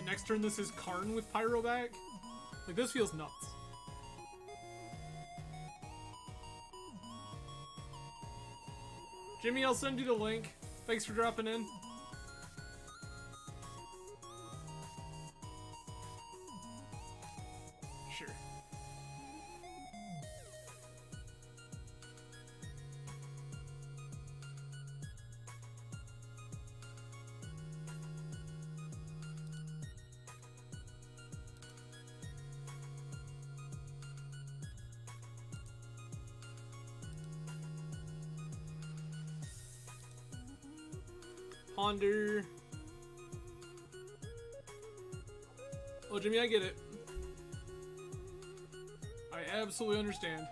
Speaker 1: Next turn, this is Karn with Pyro back. Like, this feels nuts. Jimmy, I'll send you the link. Thanks for dropping in. Sure. Ponder. Oh, Jimmy, I get it. I absolutely understand.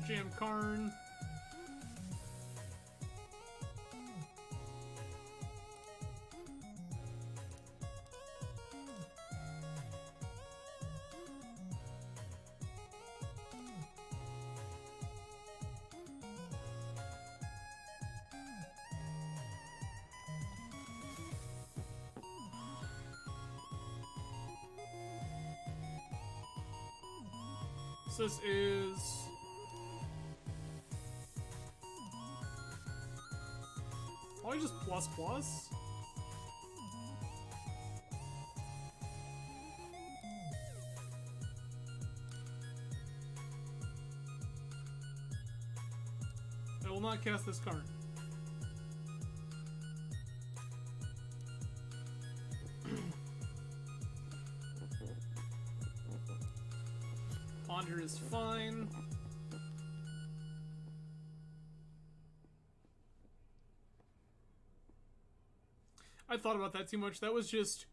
Speaker 1: Jam Karn. So this is probably just plus plus. I will not cast this card. Ponder is fine. I thought about that too much. That was just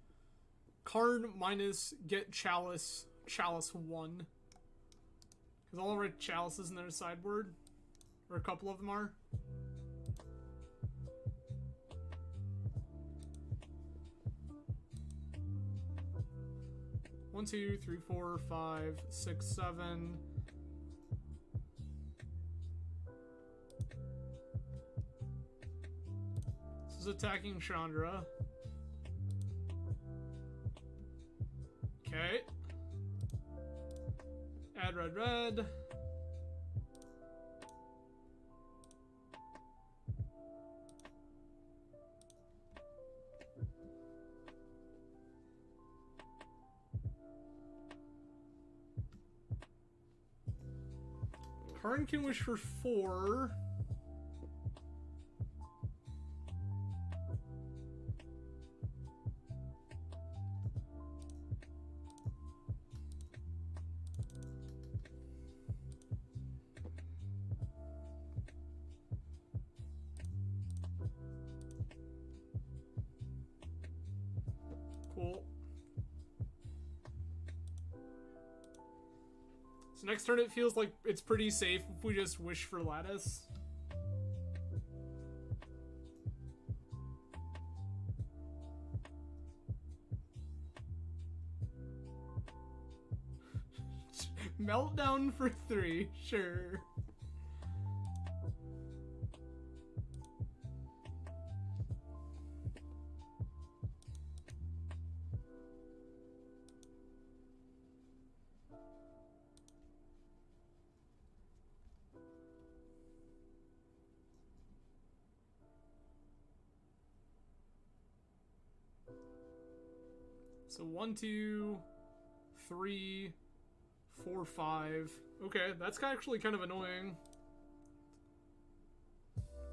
Speaker 1: Karn minus get Chalice, Chalice 1. Because all of our Chalices in their sideboard, or a couple of them are. One, two, three, four, five, six, seven. This is attacking Chandra. Okay. Add red, red. Karn can wish for 4. Cool. So next turn it feels like it's pretty safe if we just wish for lattice. Meltdown for 3, sure. So 1, 2, 3, 4, 5. Okay, that's actually kind of annoying.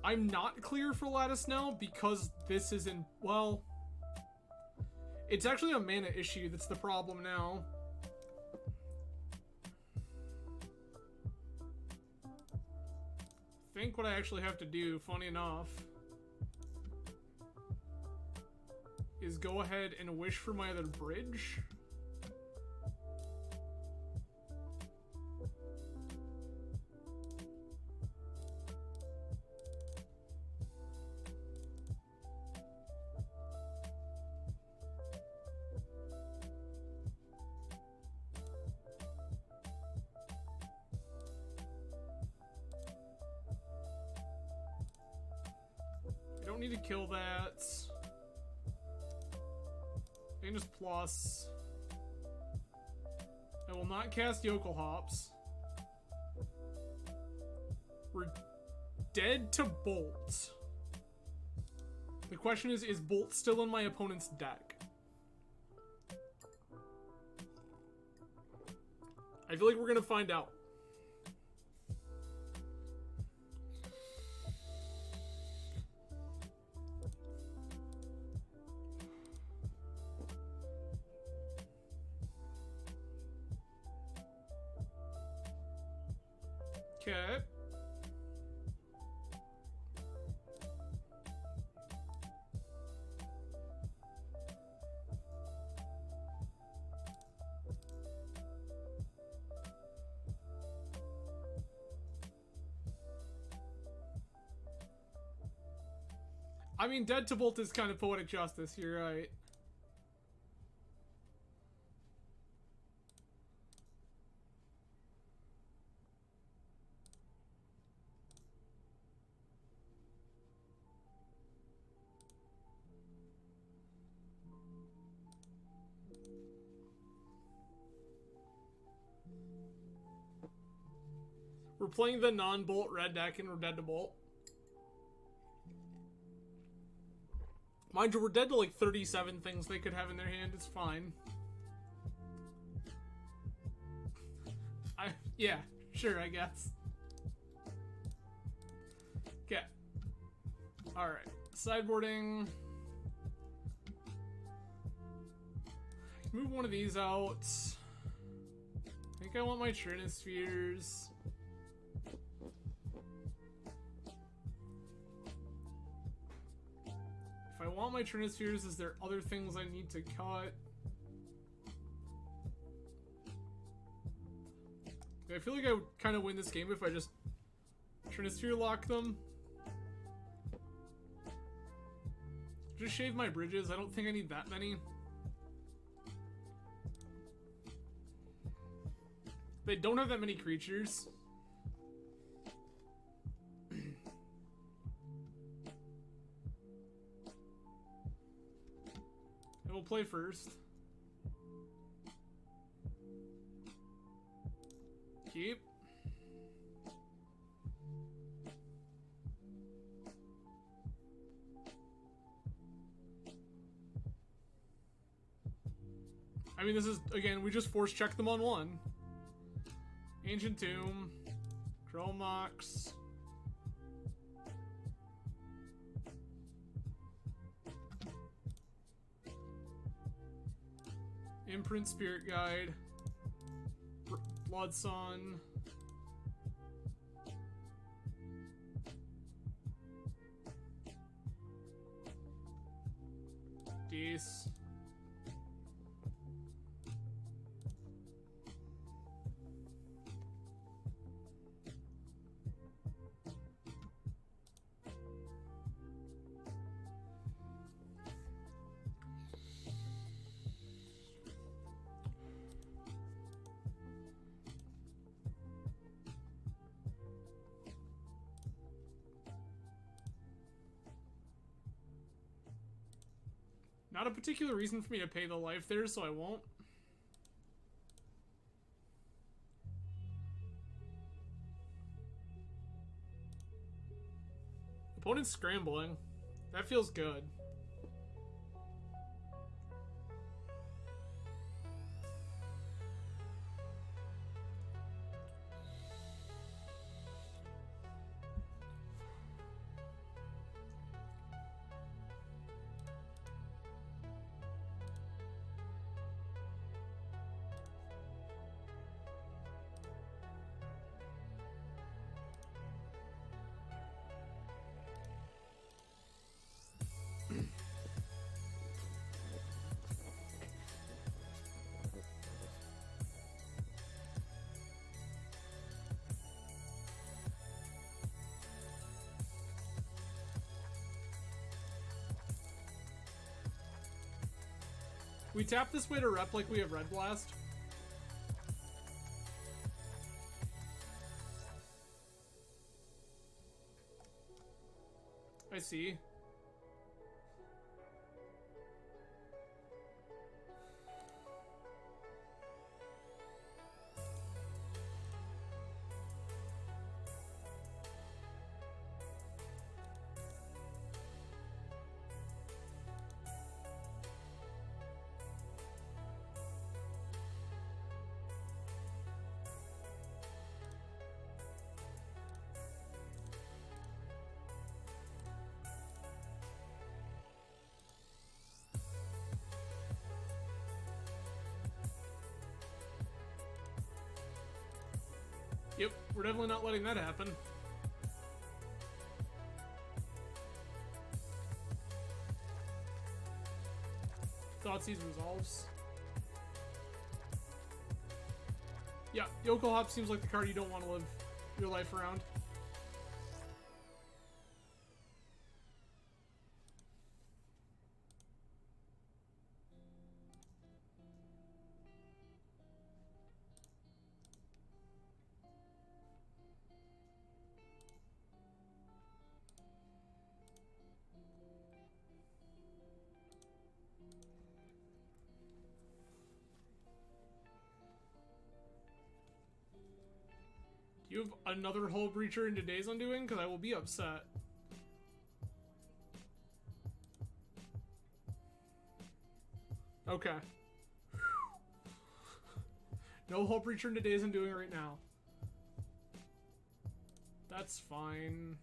Speaker 1: I'm not clear for lattice now because this is in, well, it's actually a mana issue that's the problem now. I think what I actually have to do, funny enough, is go ahead and wish for my other bridge. I don't need to kill that. Just plus. I will not cast Jokulhaups. We're dead to Bolt. The question is Bolt still in my opponent's deck? I feel like we're gonna find out. Okay. I mean, dead to Bolt is kind of poetic justice, you're right. We're playing the non-Bolt red deck and we're dead to Bolt. Mind you, we're dead to like 37 things they could have in their hand. It's fine. Yeah, sure, I guess. Okay. Alright. Sideboarding. Move one of these out. I think I want my Trinispheres. If I want my Trinispheres, is there other things I need to cut? I feel like I would kind of win this game if I just Trinisphere lock them. Just shave my bridges. I don't think I need that many. They don't have that many creatures. I will play first. Keep. I mean, this is, again, we just force check them on one. Ancient Tomb. Chromox. Imprint Spirit Guide. Bloodsun. Dees. Not a particular reason for me to pay the life there, so I won't. Opponent's scrambling. That feels good. We tap this way to rep like we have Red Blast. I see. Yep, we're definitely not letting that happen. Thoughtseize resolves. Yeah, Jokulhaups seems like the card you don't want to live your life around. Do you have another Hull Breacher in today's Undoing? Because I will be upset. Okay. No Hull Breacher in today's Undoing right now. That's fine.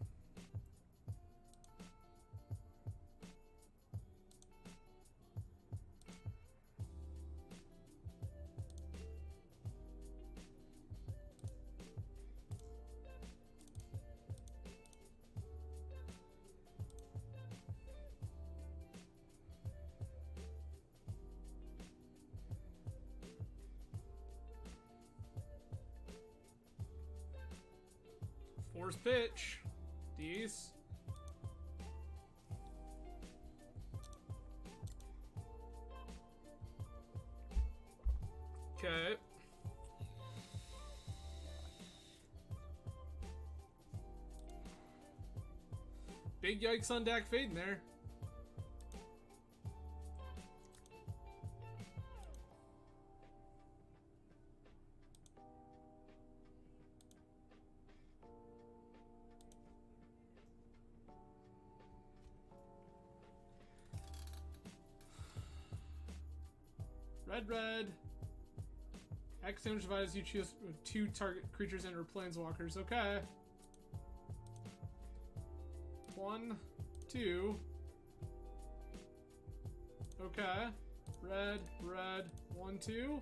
Speaker 1: Force pitch. These. Okay. Big yikes on Dak fading there. Red. X damage divided as you choose with 2 target creatures and/or planeswalkers. Okay. 1, 2. Okay. Red, red, 1, 2.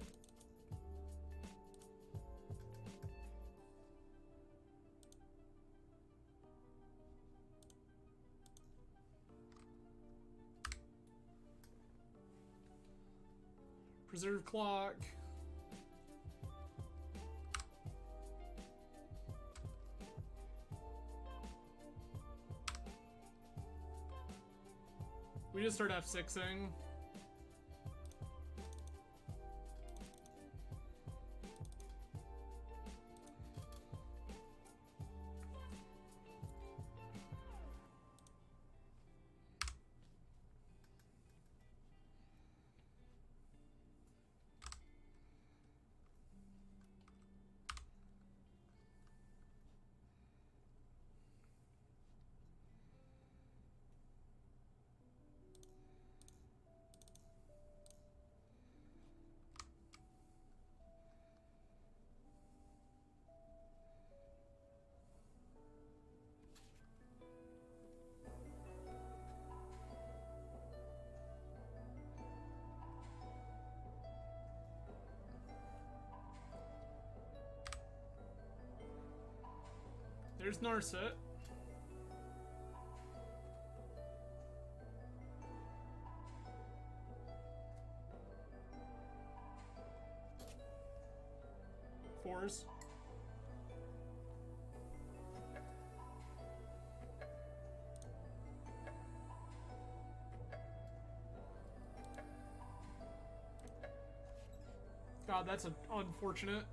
Speaker 1: Preserve clock. We just start F6ing. There's Narset. Fours. God, that's unfortunate.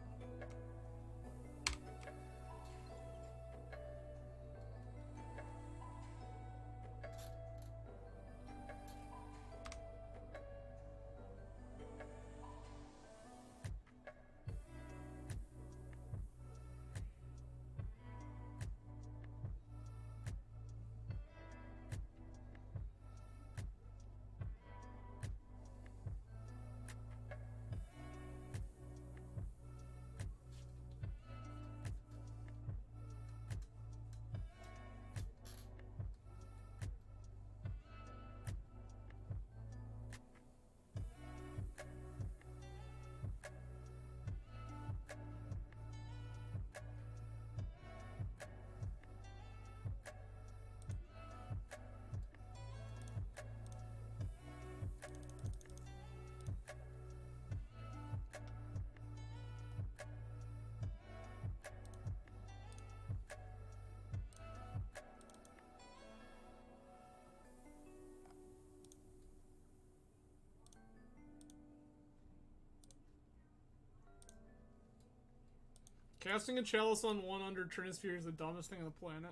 Speaker 1: Casting a chalice on 1 under Trinisphere is the dumbest thing on the planet.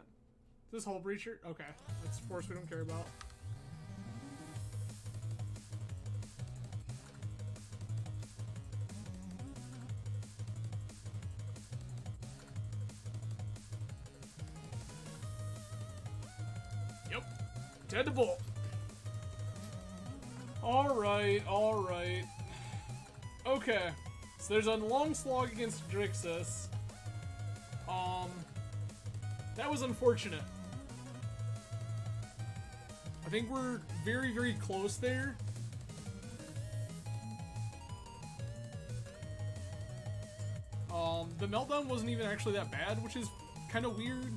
Speaker 1: Is this Hull Breacher? Okay. That's a force we don't care about. Yep. Dead to bolt. Alright, alright. Okay. So there's a long slog against Drixus. That was unfortunate. I think we're very, very close there. The Meltdown wasn't even actually that bad, which is kind of weird.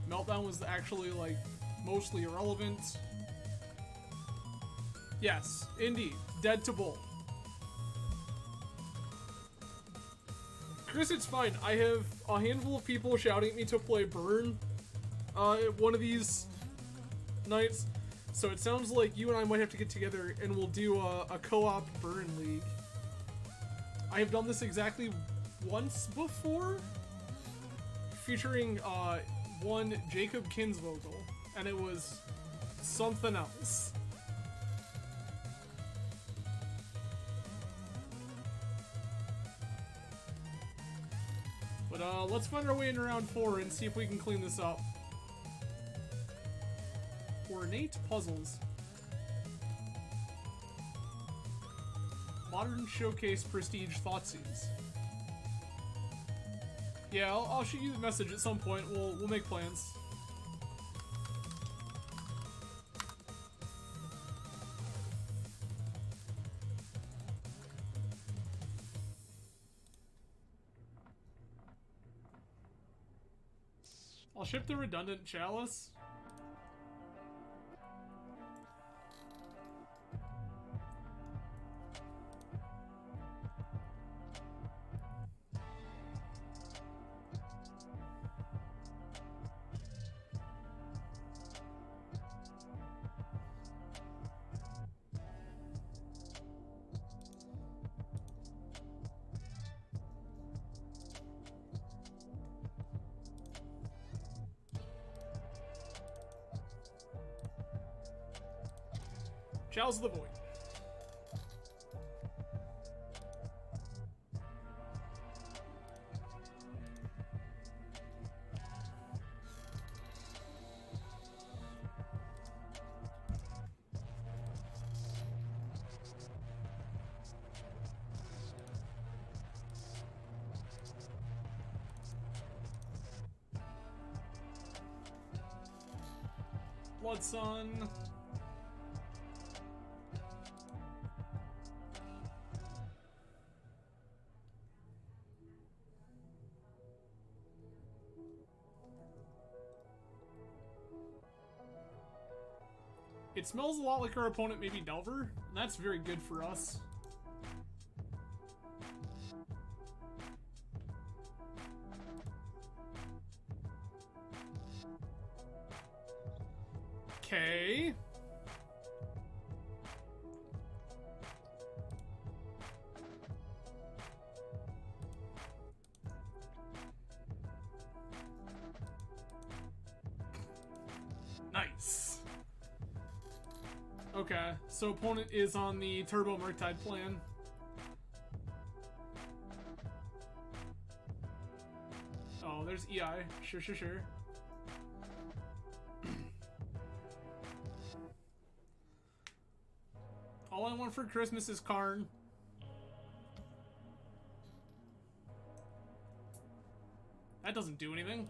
Speaker 1: Meltdown was actually, like, mostly irrelevant. Yes, indeed. Dead to bolt. Chris, it's fine. I have a handful of people shouting at me to play Burn one of these nights. So it sounds like you and I might have to get together and we'll do a co-op Burn League. I have done this exactly once before, featuring one Jacob Kinsvogel, and it was something else. But let's find our way in round 4 and see if we can clean this up. Ornate puzzles. Modern Showcase Prestige Thoughtseize. Yeah, I'll shoot you a message at some point. We'll make plans. I'll ship the redundant chalice. Chalice of the Void. Blood Sun. It smells a lot like our opponent, maybe Delver, and that's very good for us. Okay. Nice. Okay, so opponent is on the Turbo Murktide plan. Oh, there's EI. Sure. All I want for Christmas is Karn. That doesn't do anything.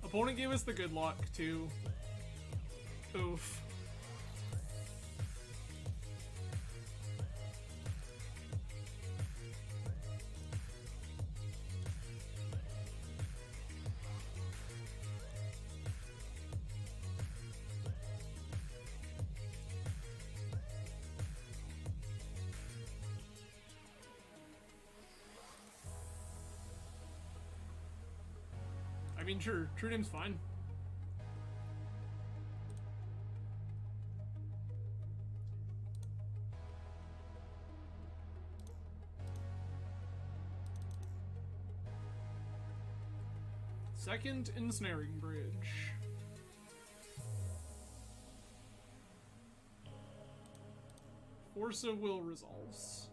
Speaker 1: Opponent gave us the good luck, too. Oof. I mean, sure, True Name's fine. Second Ensnaring Bridge. Force of Will resolves.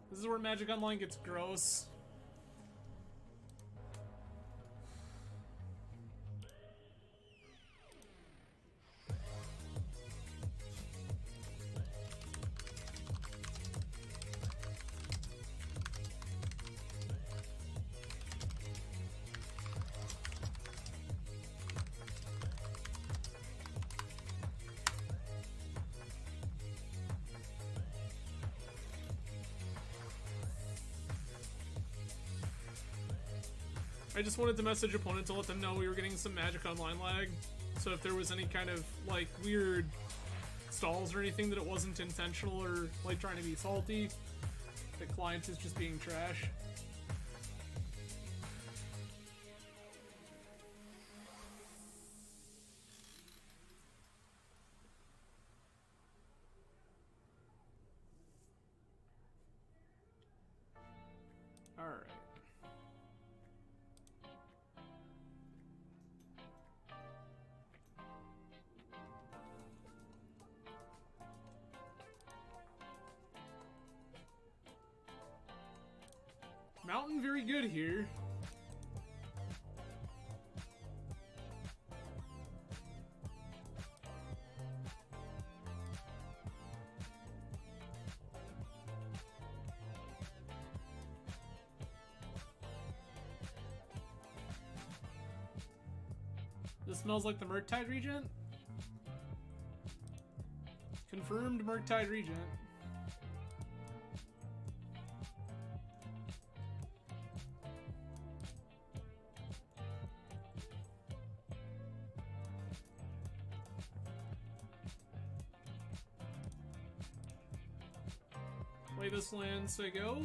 Speaker 1: This is where Magic Online gets gross. I just wanted to message opponent to let them know we were getting some Magic Online lag. So if there was any kind of, like, weird stalls or anything, that it wasn't intentional or, like, trying to be salty. The client is just being trash. Alright. Mountain very good here. This smells like the Murktide Regent. Confirmed Murktide Regent. Play this land, say go.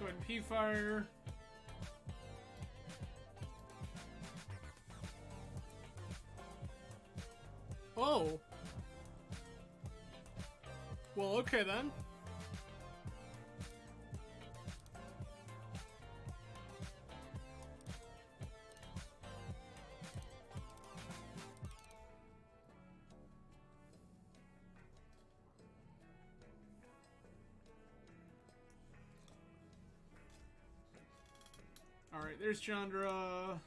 Speaker 1: Go ahead and P-Fire. Oh. Well, okay then. Alright, there's Chandra.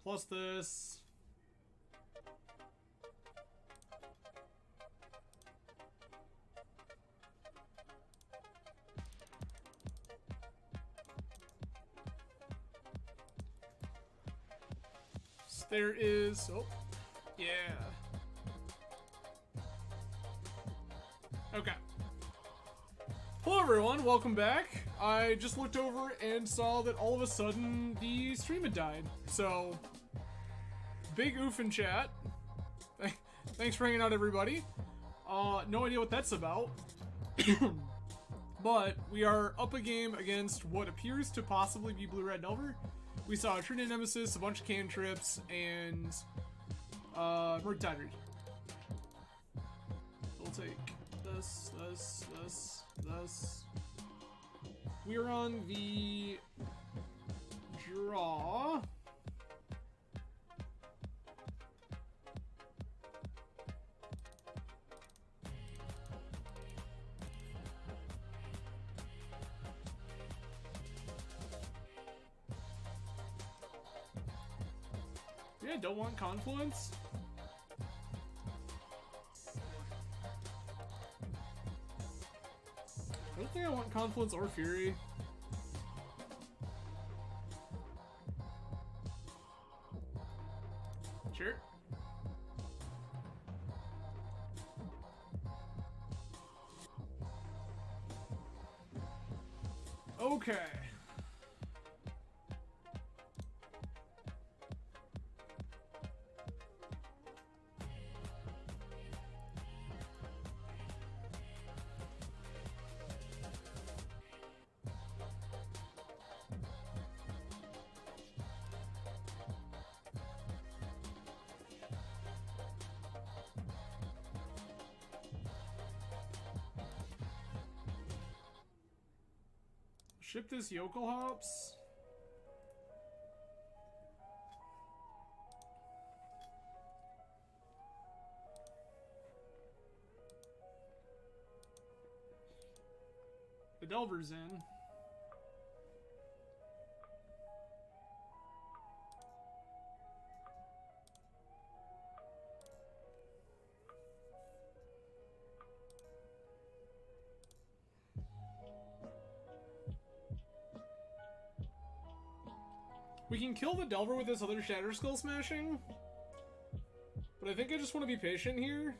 Speaker 1: Plus this. So there is... Oh, yeah. Okay. Hello everyone, welcome back. I just looked over and saw that all of a sudden the stream had died. So, big oof in chat. Thanks for hanging out, everybody. No idea what that's about. But we are up a game against what appears to possibly be Blue-Red Delver. We saw a Trinity Nemesis, a bunch of cantrips, and Murktide Regent. We'll take this. We're on the draw. Yeah, don't want Confluence. I don't think I want Confluence or Fury. Sure. Okay. Ship this Jokulhaups. The Delver's in. We can kill the Delver with this other Shatter Skull Smashing, but But I think I just want to be patient here.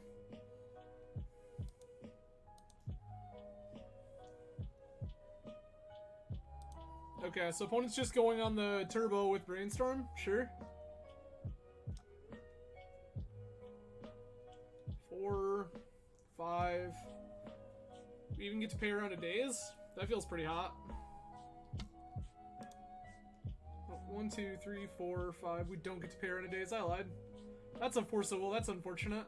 Speaker 1: Okay, so opponent's just going on the turbo with Brainstorm, sure. 4, 5. We even get to pay around a daze? That feels pretty hot. 1, 2, 3, 4, 5. We don't get to pay around a daze. I lied. That's unforceable. That's unfortunate.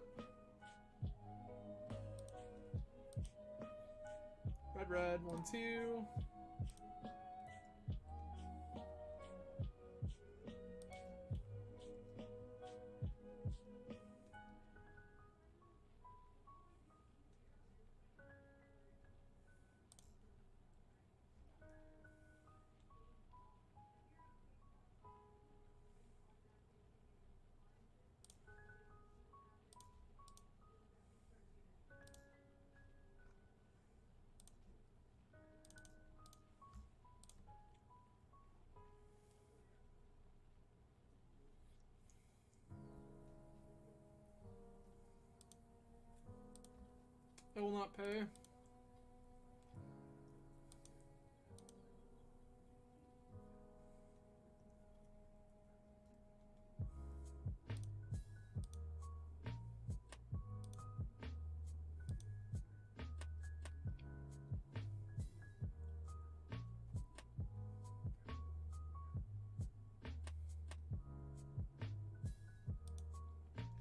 Speaker 1: Red, 1, 2. I will not pay.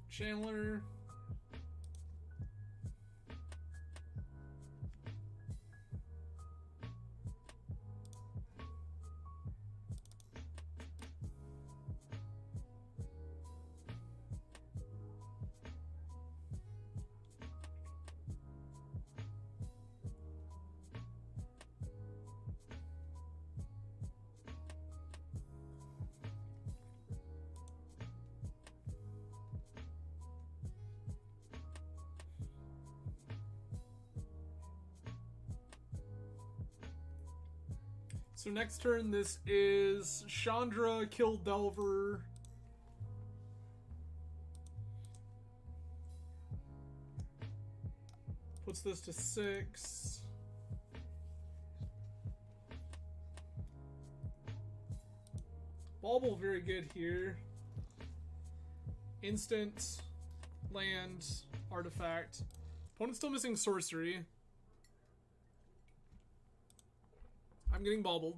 Speaker 1: Chandler. So next turn, this is Chandra, kill Delver. Puts this to 6. Bauble very good here. Instant, land, artifact. Opponent's still missing sorcery. I'm getting baubled.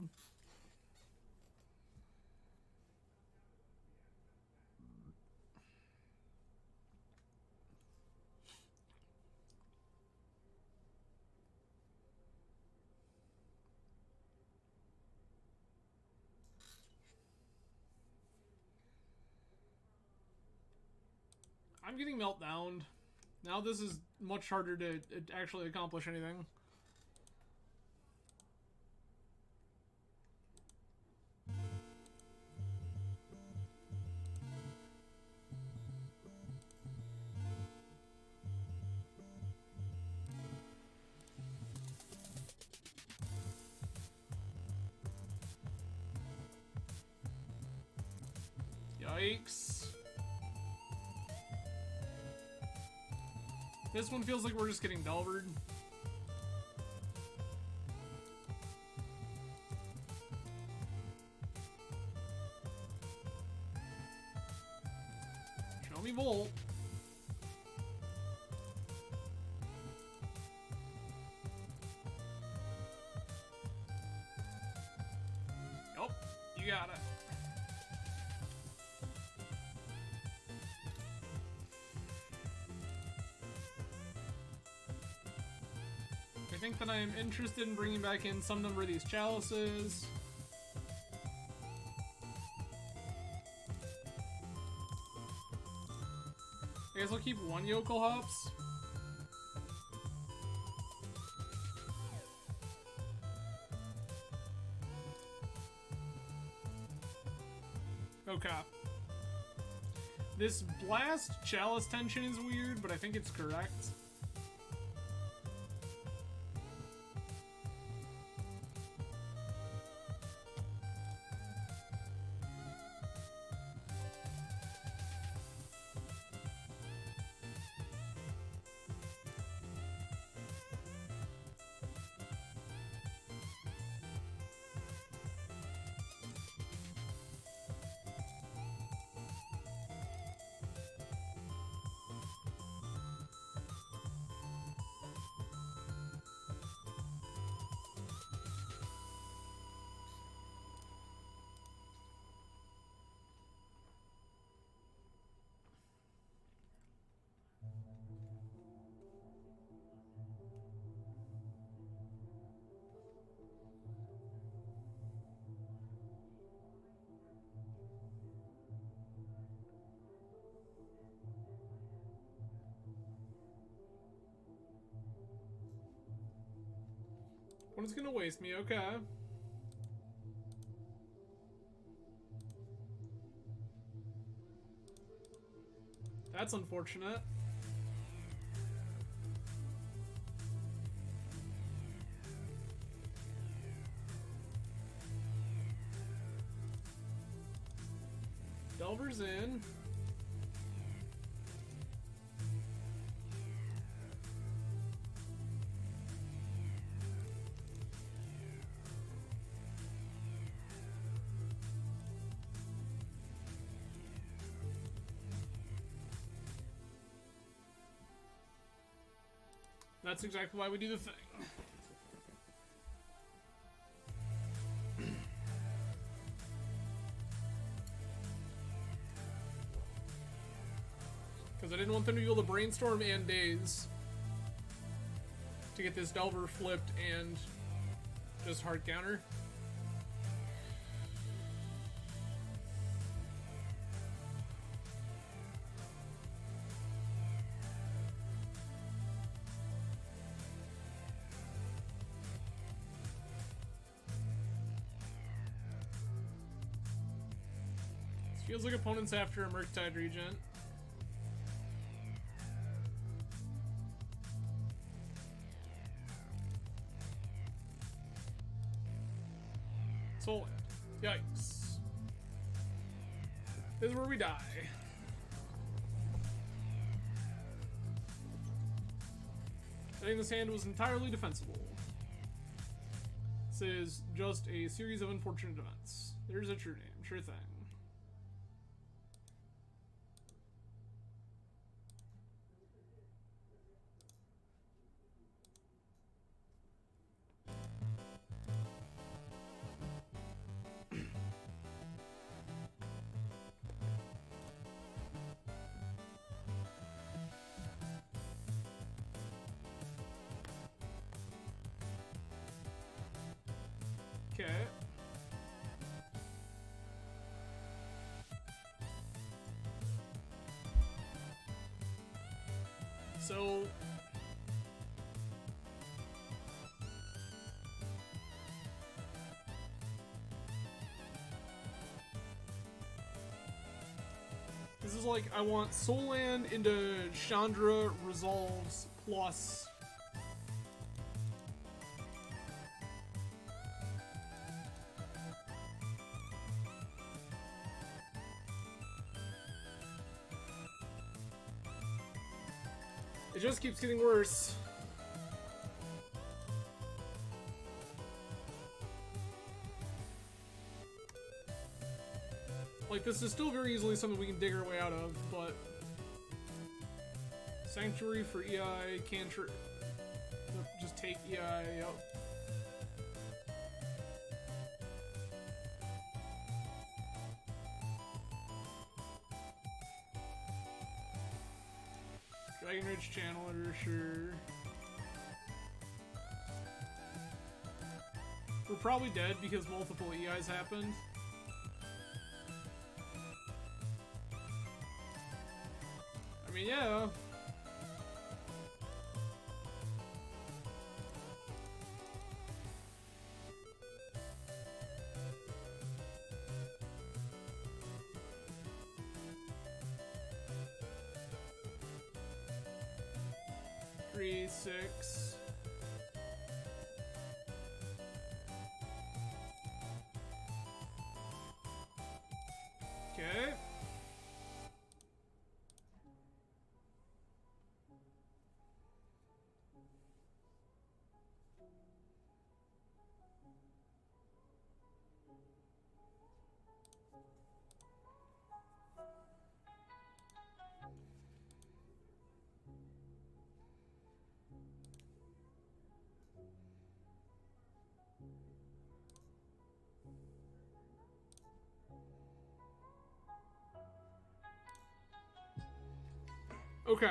Speaker 1: I'm getting meltdowned. Now this is much harder to actually accomplish anything. Yikes. This one feels like we're just getting Delvered. Show me Volt. Yup, you got it. I think that I am interested in bringing back in some number of these chalices. I guess I'll keep one Jokulhaups. Okay. This blast chalice tension is weird, but I think it's correct. One's gonna waste me, okay. That's unfortunate. Delver's in. That's exactly why we do the thing. Because I didn't want them to be able to brainstorm and daze to get this Delver flipped and just hard counter. Feels like opponents after a Murktide Regent. Soul Land. Yikes. This is where we die. I think this hand was entirely defensible. This is just a series of unfortunate events. There's a true name, sure thing. Okay. So this is like I want Soul Land into Chandra Resolves plus it just keeps getting worse. Like, this is still very easily something we can dig our way out of, but Sanctuary for EI, cantrip, just take EI, yep. Dragon Ridge Channeler, sure. We're probably dead because multiple EIs happened. I mean, yeah. Three, 6. Okay. Okay.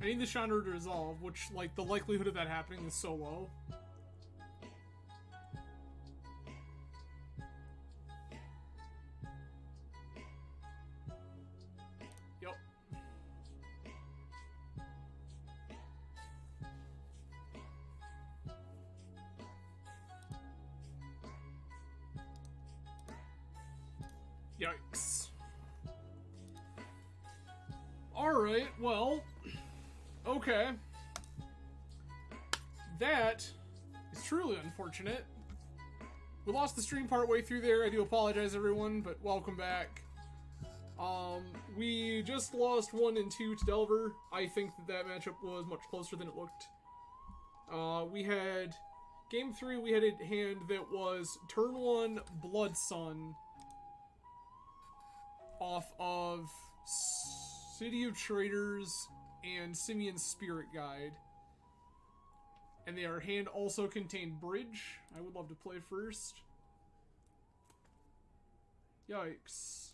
Speaker 1: I need the Chandra to resolve, which, like, the likelihood of that happening is so low. Yikes. Alright, well, okay. That is truly unfortunate. We lost the stream part way through there. I do apologize, everyone, but welcome back. We just lost 1 and 2 to Delver. I think that matchup was much closer than it looked. We had game 3, we had a hand that was turn 1 Blood Sun off of City of Traders and Simeon's Spirit Guide. And their hand also contained Bridge. I would love to play first. Yikes.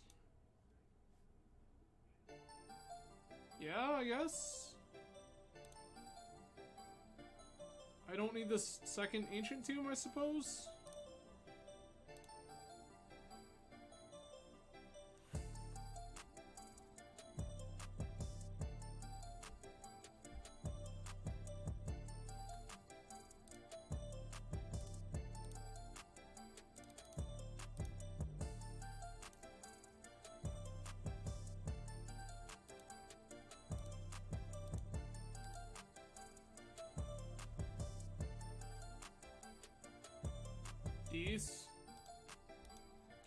Speaker 1: Yeah, I guess. I don't need this second Ancient Tomb, I suppose.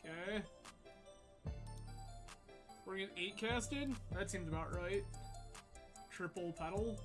Speaker 1: Okay. We're getting 8 casted? That seems about right. Triple petal.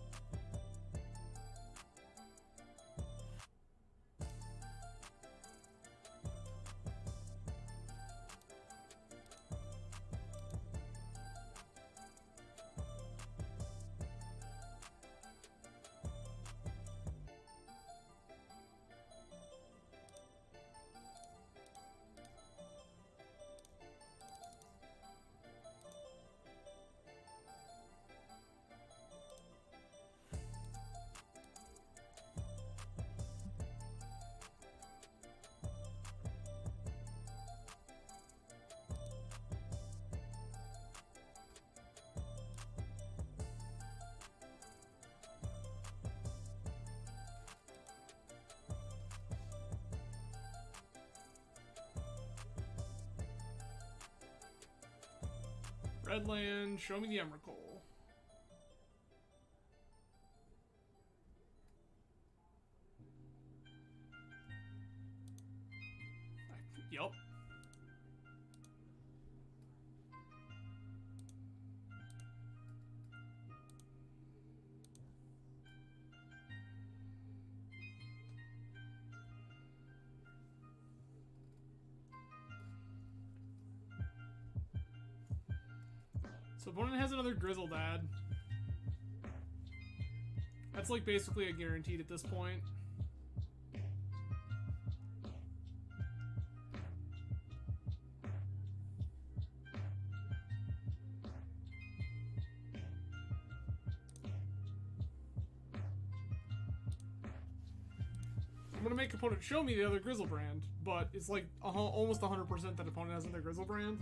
Speaker 1: Redland, show me the Emrakul. Yup. So opponent has another Grizzled Ad. That's like basically a guaranteed at this point. I'm gonna make opponent show me the other Grizzlebrand, but it's like almost 100% that opponent has another Grizzlebrand.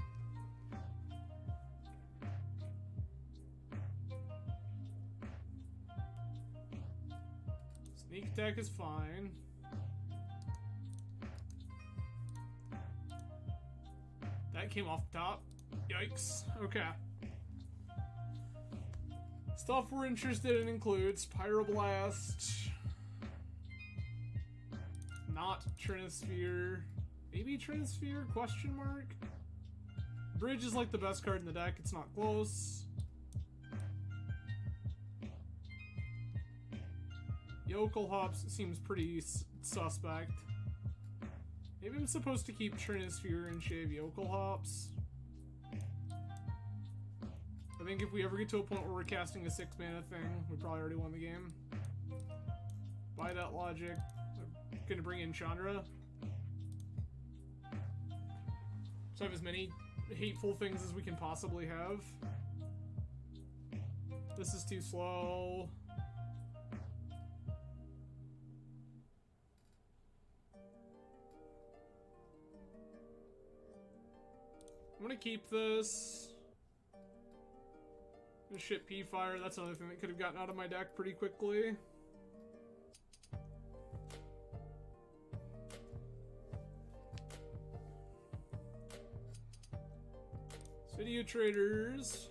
Speaker 1: Sneak attack is fine. That came off the top. Yikes. Okay. Stuff we're interested in includes Pyroblast. Not Trinisphere. Maybe Trinisphere? Question mark? Bridge is like the best card in the deck. It's not close. Jokulhaups seems pretty suspect. Maybe I'm supposed to keep Trinisphere and shave Jokulhaups. I think if we ever get to a point where we're casting a 6-mana thing, we probably already won the game. By that logic, I'm gonna bring in Chandra. So have as many hateful things as we can possibly have. This is too slow. I'm gonna keep this. I'm gonna ship P-Fire. That's another thing that could have gotten out of my deck pretty quickly. City of Traders.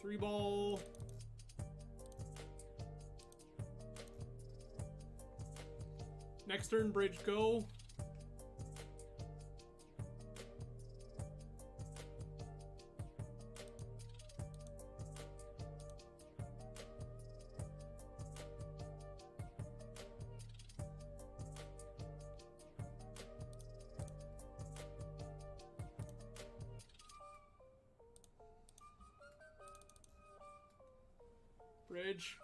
Speaker 1: 3-ball. Next turn, bridge, go. Bridge.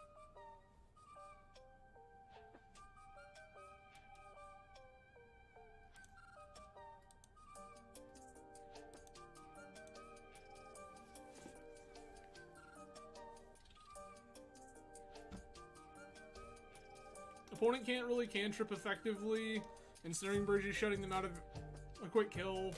Speaker 1: Opponent can't really cantrip effectively. Ensnaring Bridge is shutting them out of a quick kill.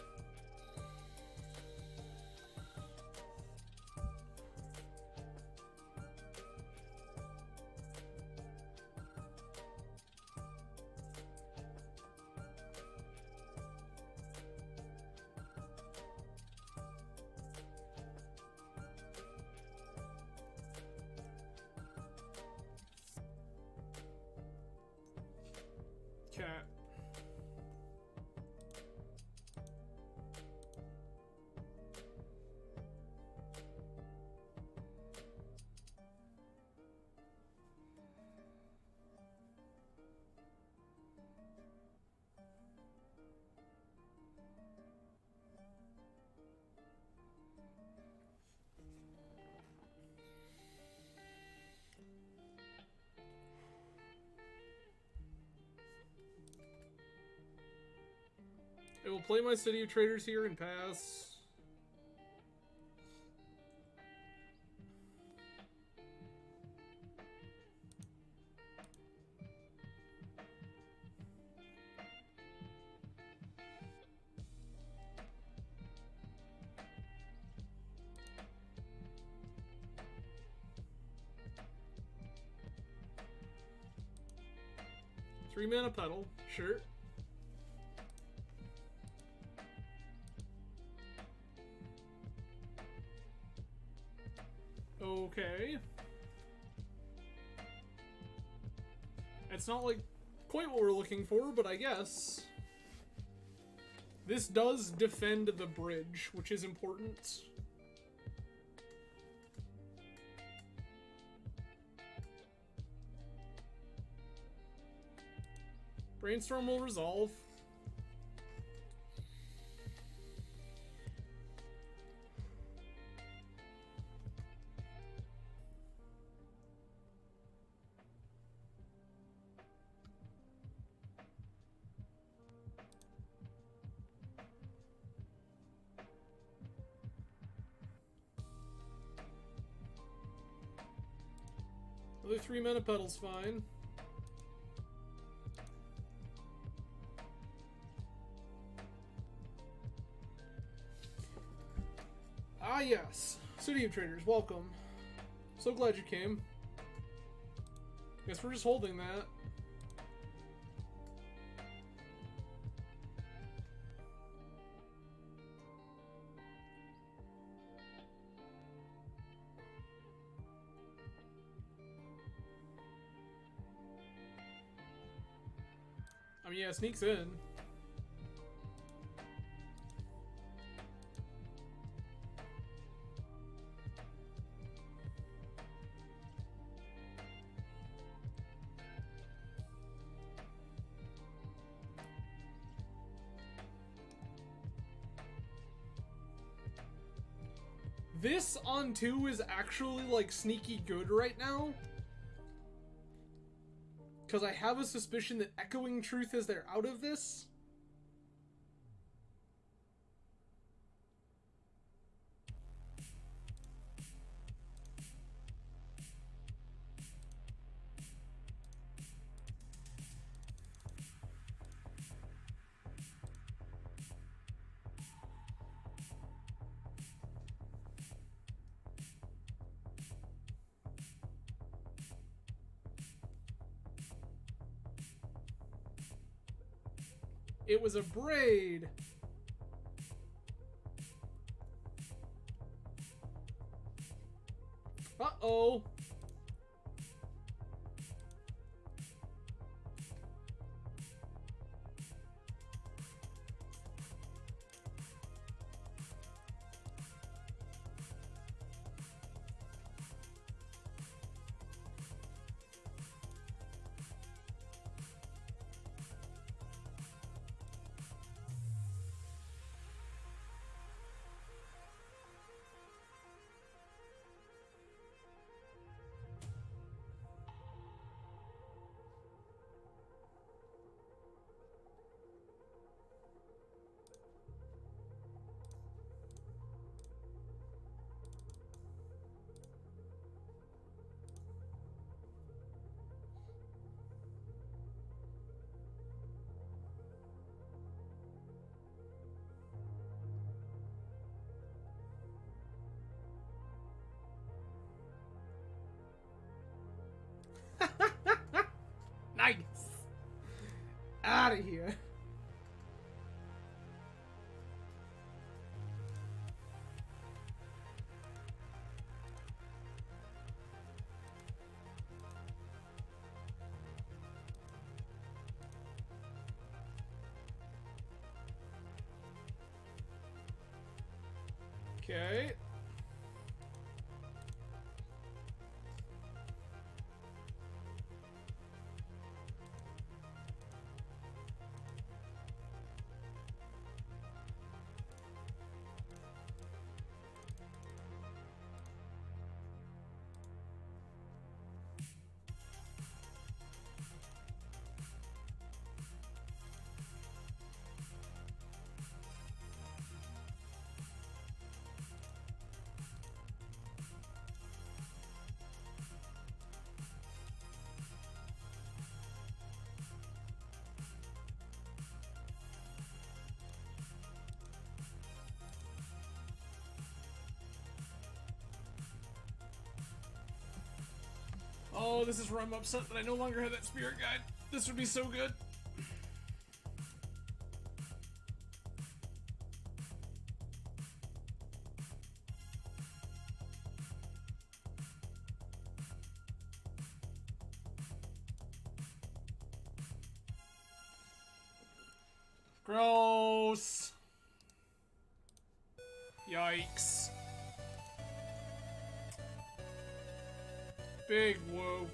Speaker 1: Cat. I will play my City of Traders here and pass. Three mana pedal, sure. Okay. It's not like quite what we're looking for, but I guess. This does defend the bridge, which is important. Brainstorm will resolve. Another 3 mana pedal's fine. Ah yes, City of Traders, welcome. So glad you came. Guess we're just holding that. I mean, yeah, sneaks in. This on 2 is actually, like, sneaky good right now. Because I have a suspicion that Echoing Truth is their out of this. It was a braid. Uh-oh. Nice. Out of here. Okay. Oh, this is where I'm upset that I no longer have that spirit guide. This would be so good. Gross. Yikes. Big whoa.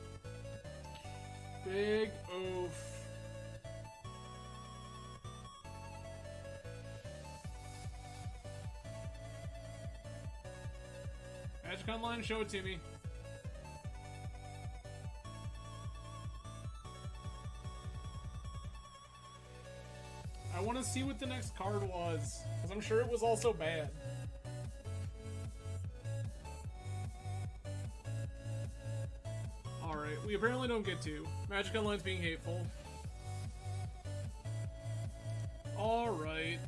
Speaker 1: Big oof. Magic Online, show it to me. I want to see what the next card was, because I'm sure it was also bad. Alright, we apparently don't get to. Magic Online's being hateful. Alright.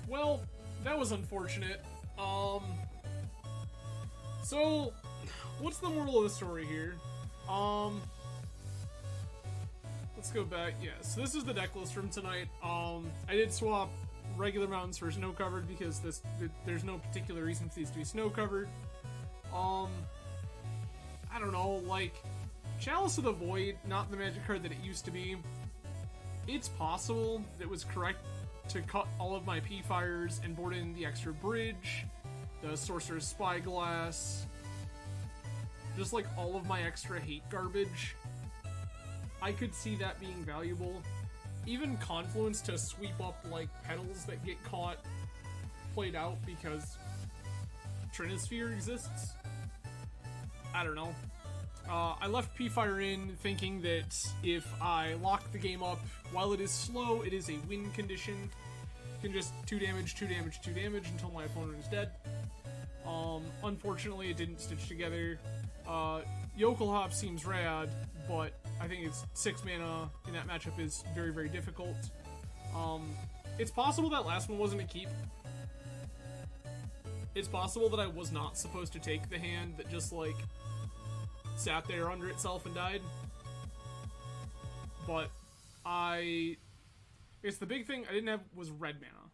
Speaker 1: Well, that was unfortunate. So, what's the moral of the story here? Let's go back. Yeah, so this is the deck list from tonight. I did swap regular mountains for snow covered because there's no particular reason for these to be snow covered. I don't know, like, Chalice of the Void, not the magic card that it used to be. It's possible that it was correct to cut all of my P-Fires and board in the extra bridge, the Sorcerer's Spyglass, just like all of my extra hate garbage. I could see that being valuable. Even Confluence to sweep up like petals that get caught played out because Trinisphere exists. I don't know. I left P-Fire in thinking that if I lock the game up while it is slow, it is a win condition. You can just 2 damage, 2 damage, 2 damage until my opponent is dead. Unfortunately, it didn't stitch together. Jokulhaups seems rad, but I think it's 6 mana in that matchup is very, very difficult. It's possible that last one wasn't a keep. It's possible that I was not supposed to take the hand that just, like, sat there under itself and died. But it's the big thing I didn't have was red mana.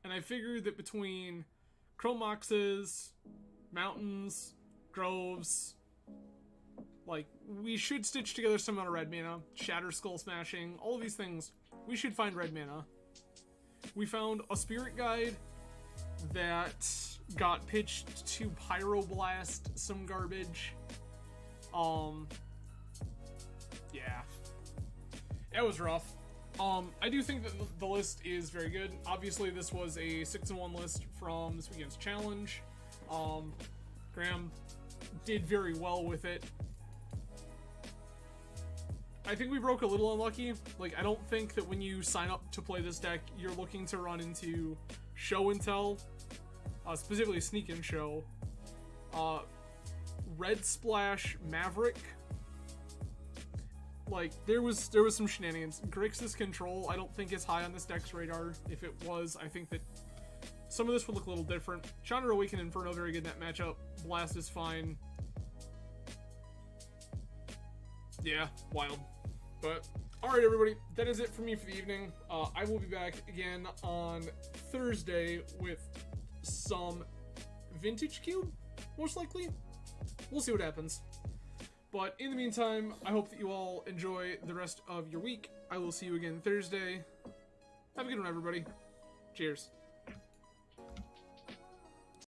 Speaker 1: And I figured that between Chrome Moxes, Mountains, Groves, Like, we should stitch together some amount of red mana, Shatter Skull Smashing, all of these things. We should find red mana. We found a Spirit Guide that got pitched to Pyroblast, some garbage. Yeah. It was rough. I do think that the list is very good. Obviously, this was a 6-1 list from this weekend's challenge. Graham did very well with it. I think we broke a little unlucky. Like, I don't think that when you sign up to play this deck, you're looking to run into Show and Tell, specifically Sneak and Show, Red Splash Maverick. Like, there was some shenanigans. Grixis Control, I don't think is high on this deck's radar. If it was, I think that some of this would look a little different. Chandra Awaken Inferno, very good in that matchup. Blast is fine. Yeah, wild. But, alright everybody, that is it for me for the evening. I will be back again on Thursday with some Vintage Cube, most likely. We'll see what happens. But in the meantime, I hope that you all enjoy the rest of your week. I will see you again Thursday. Have a good one, everybody. Cheers.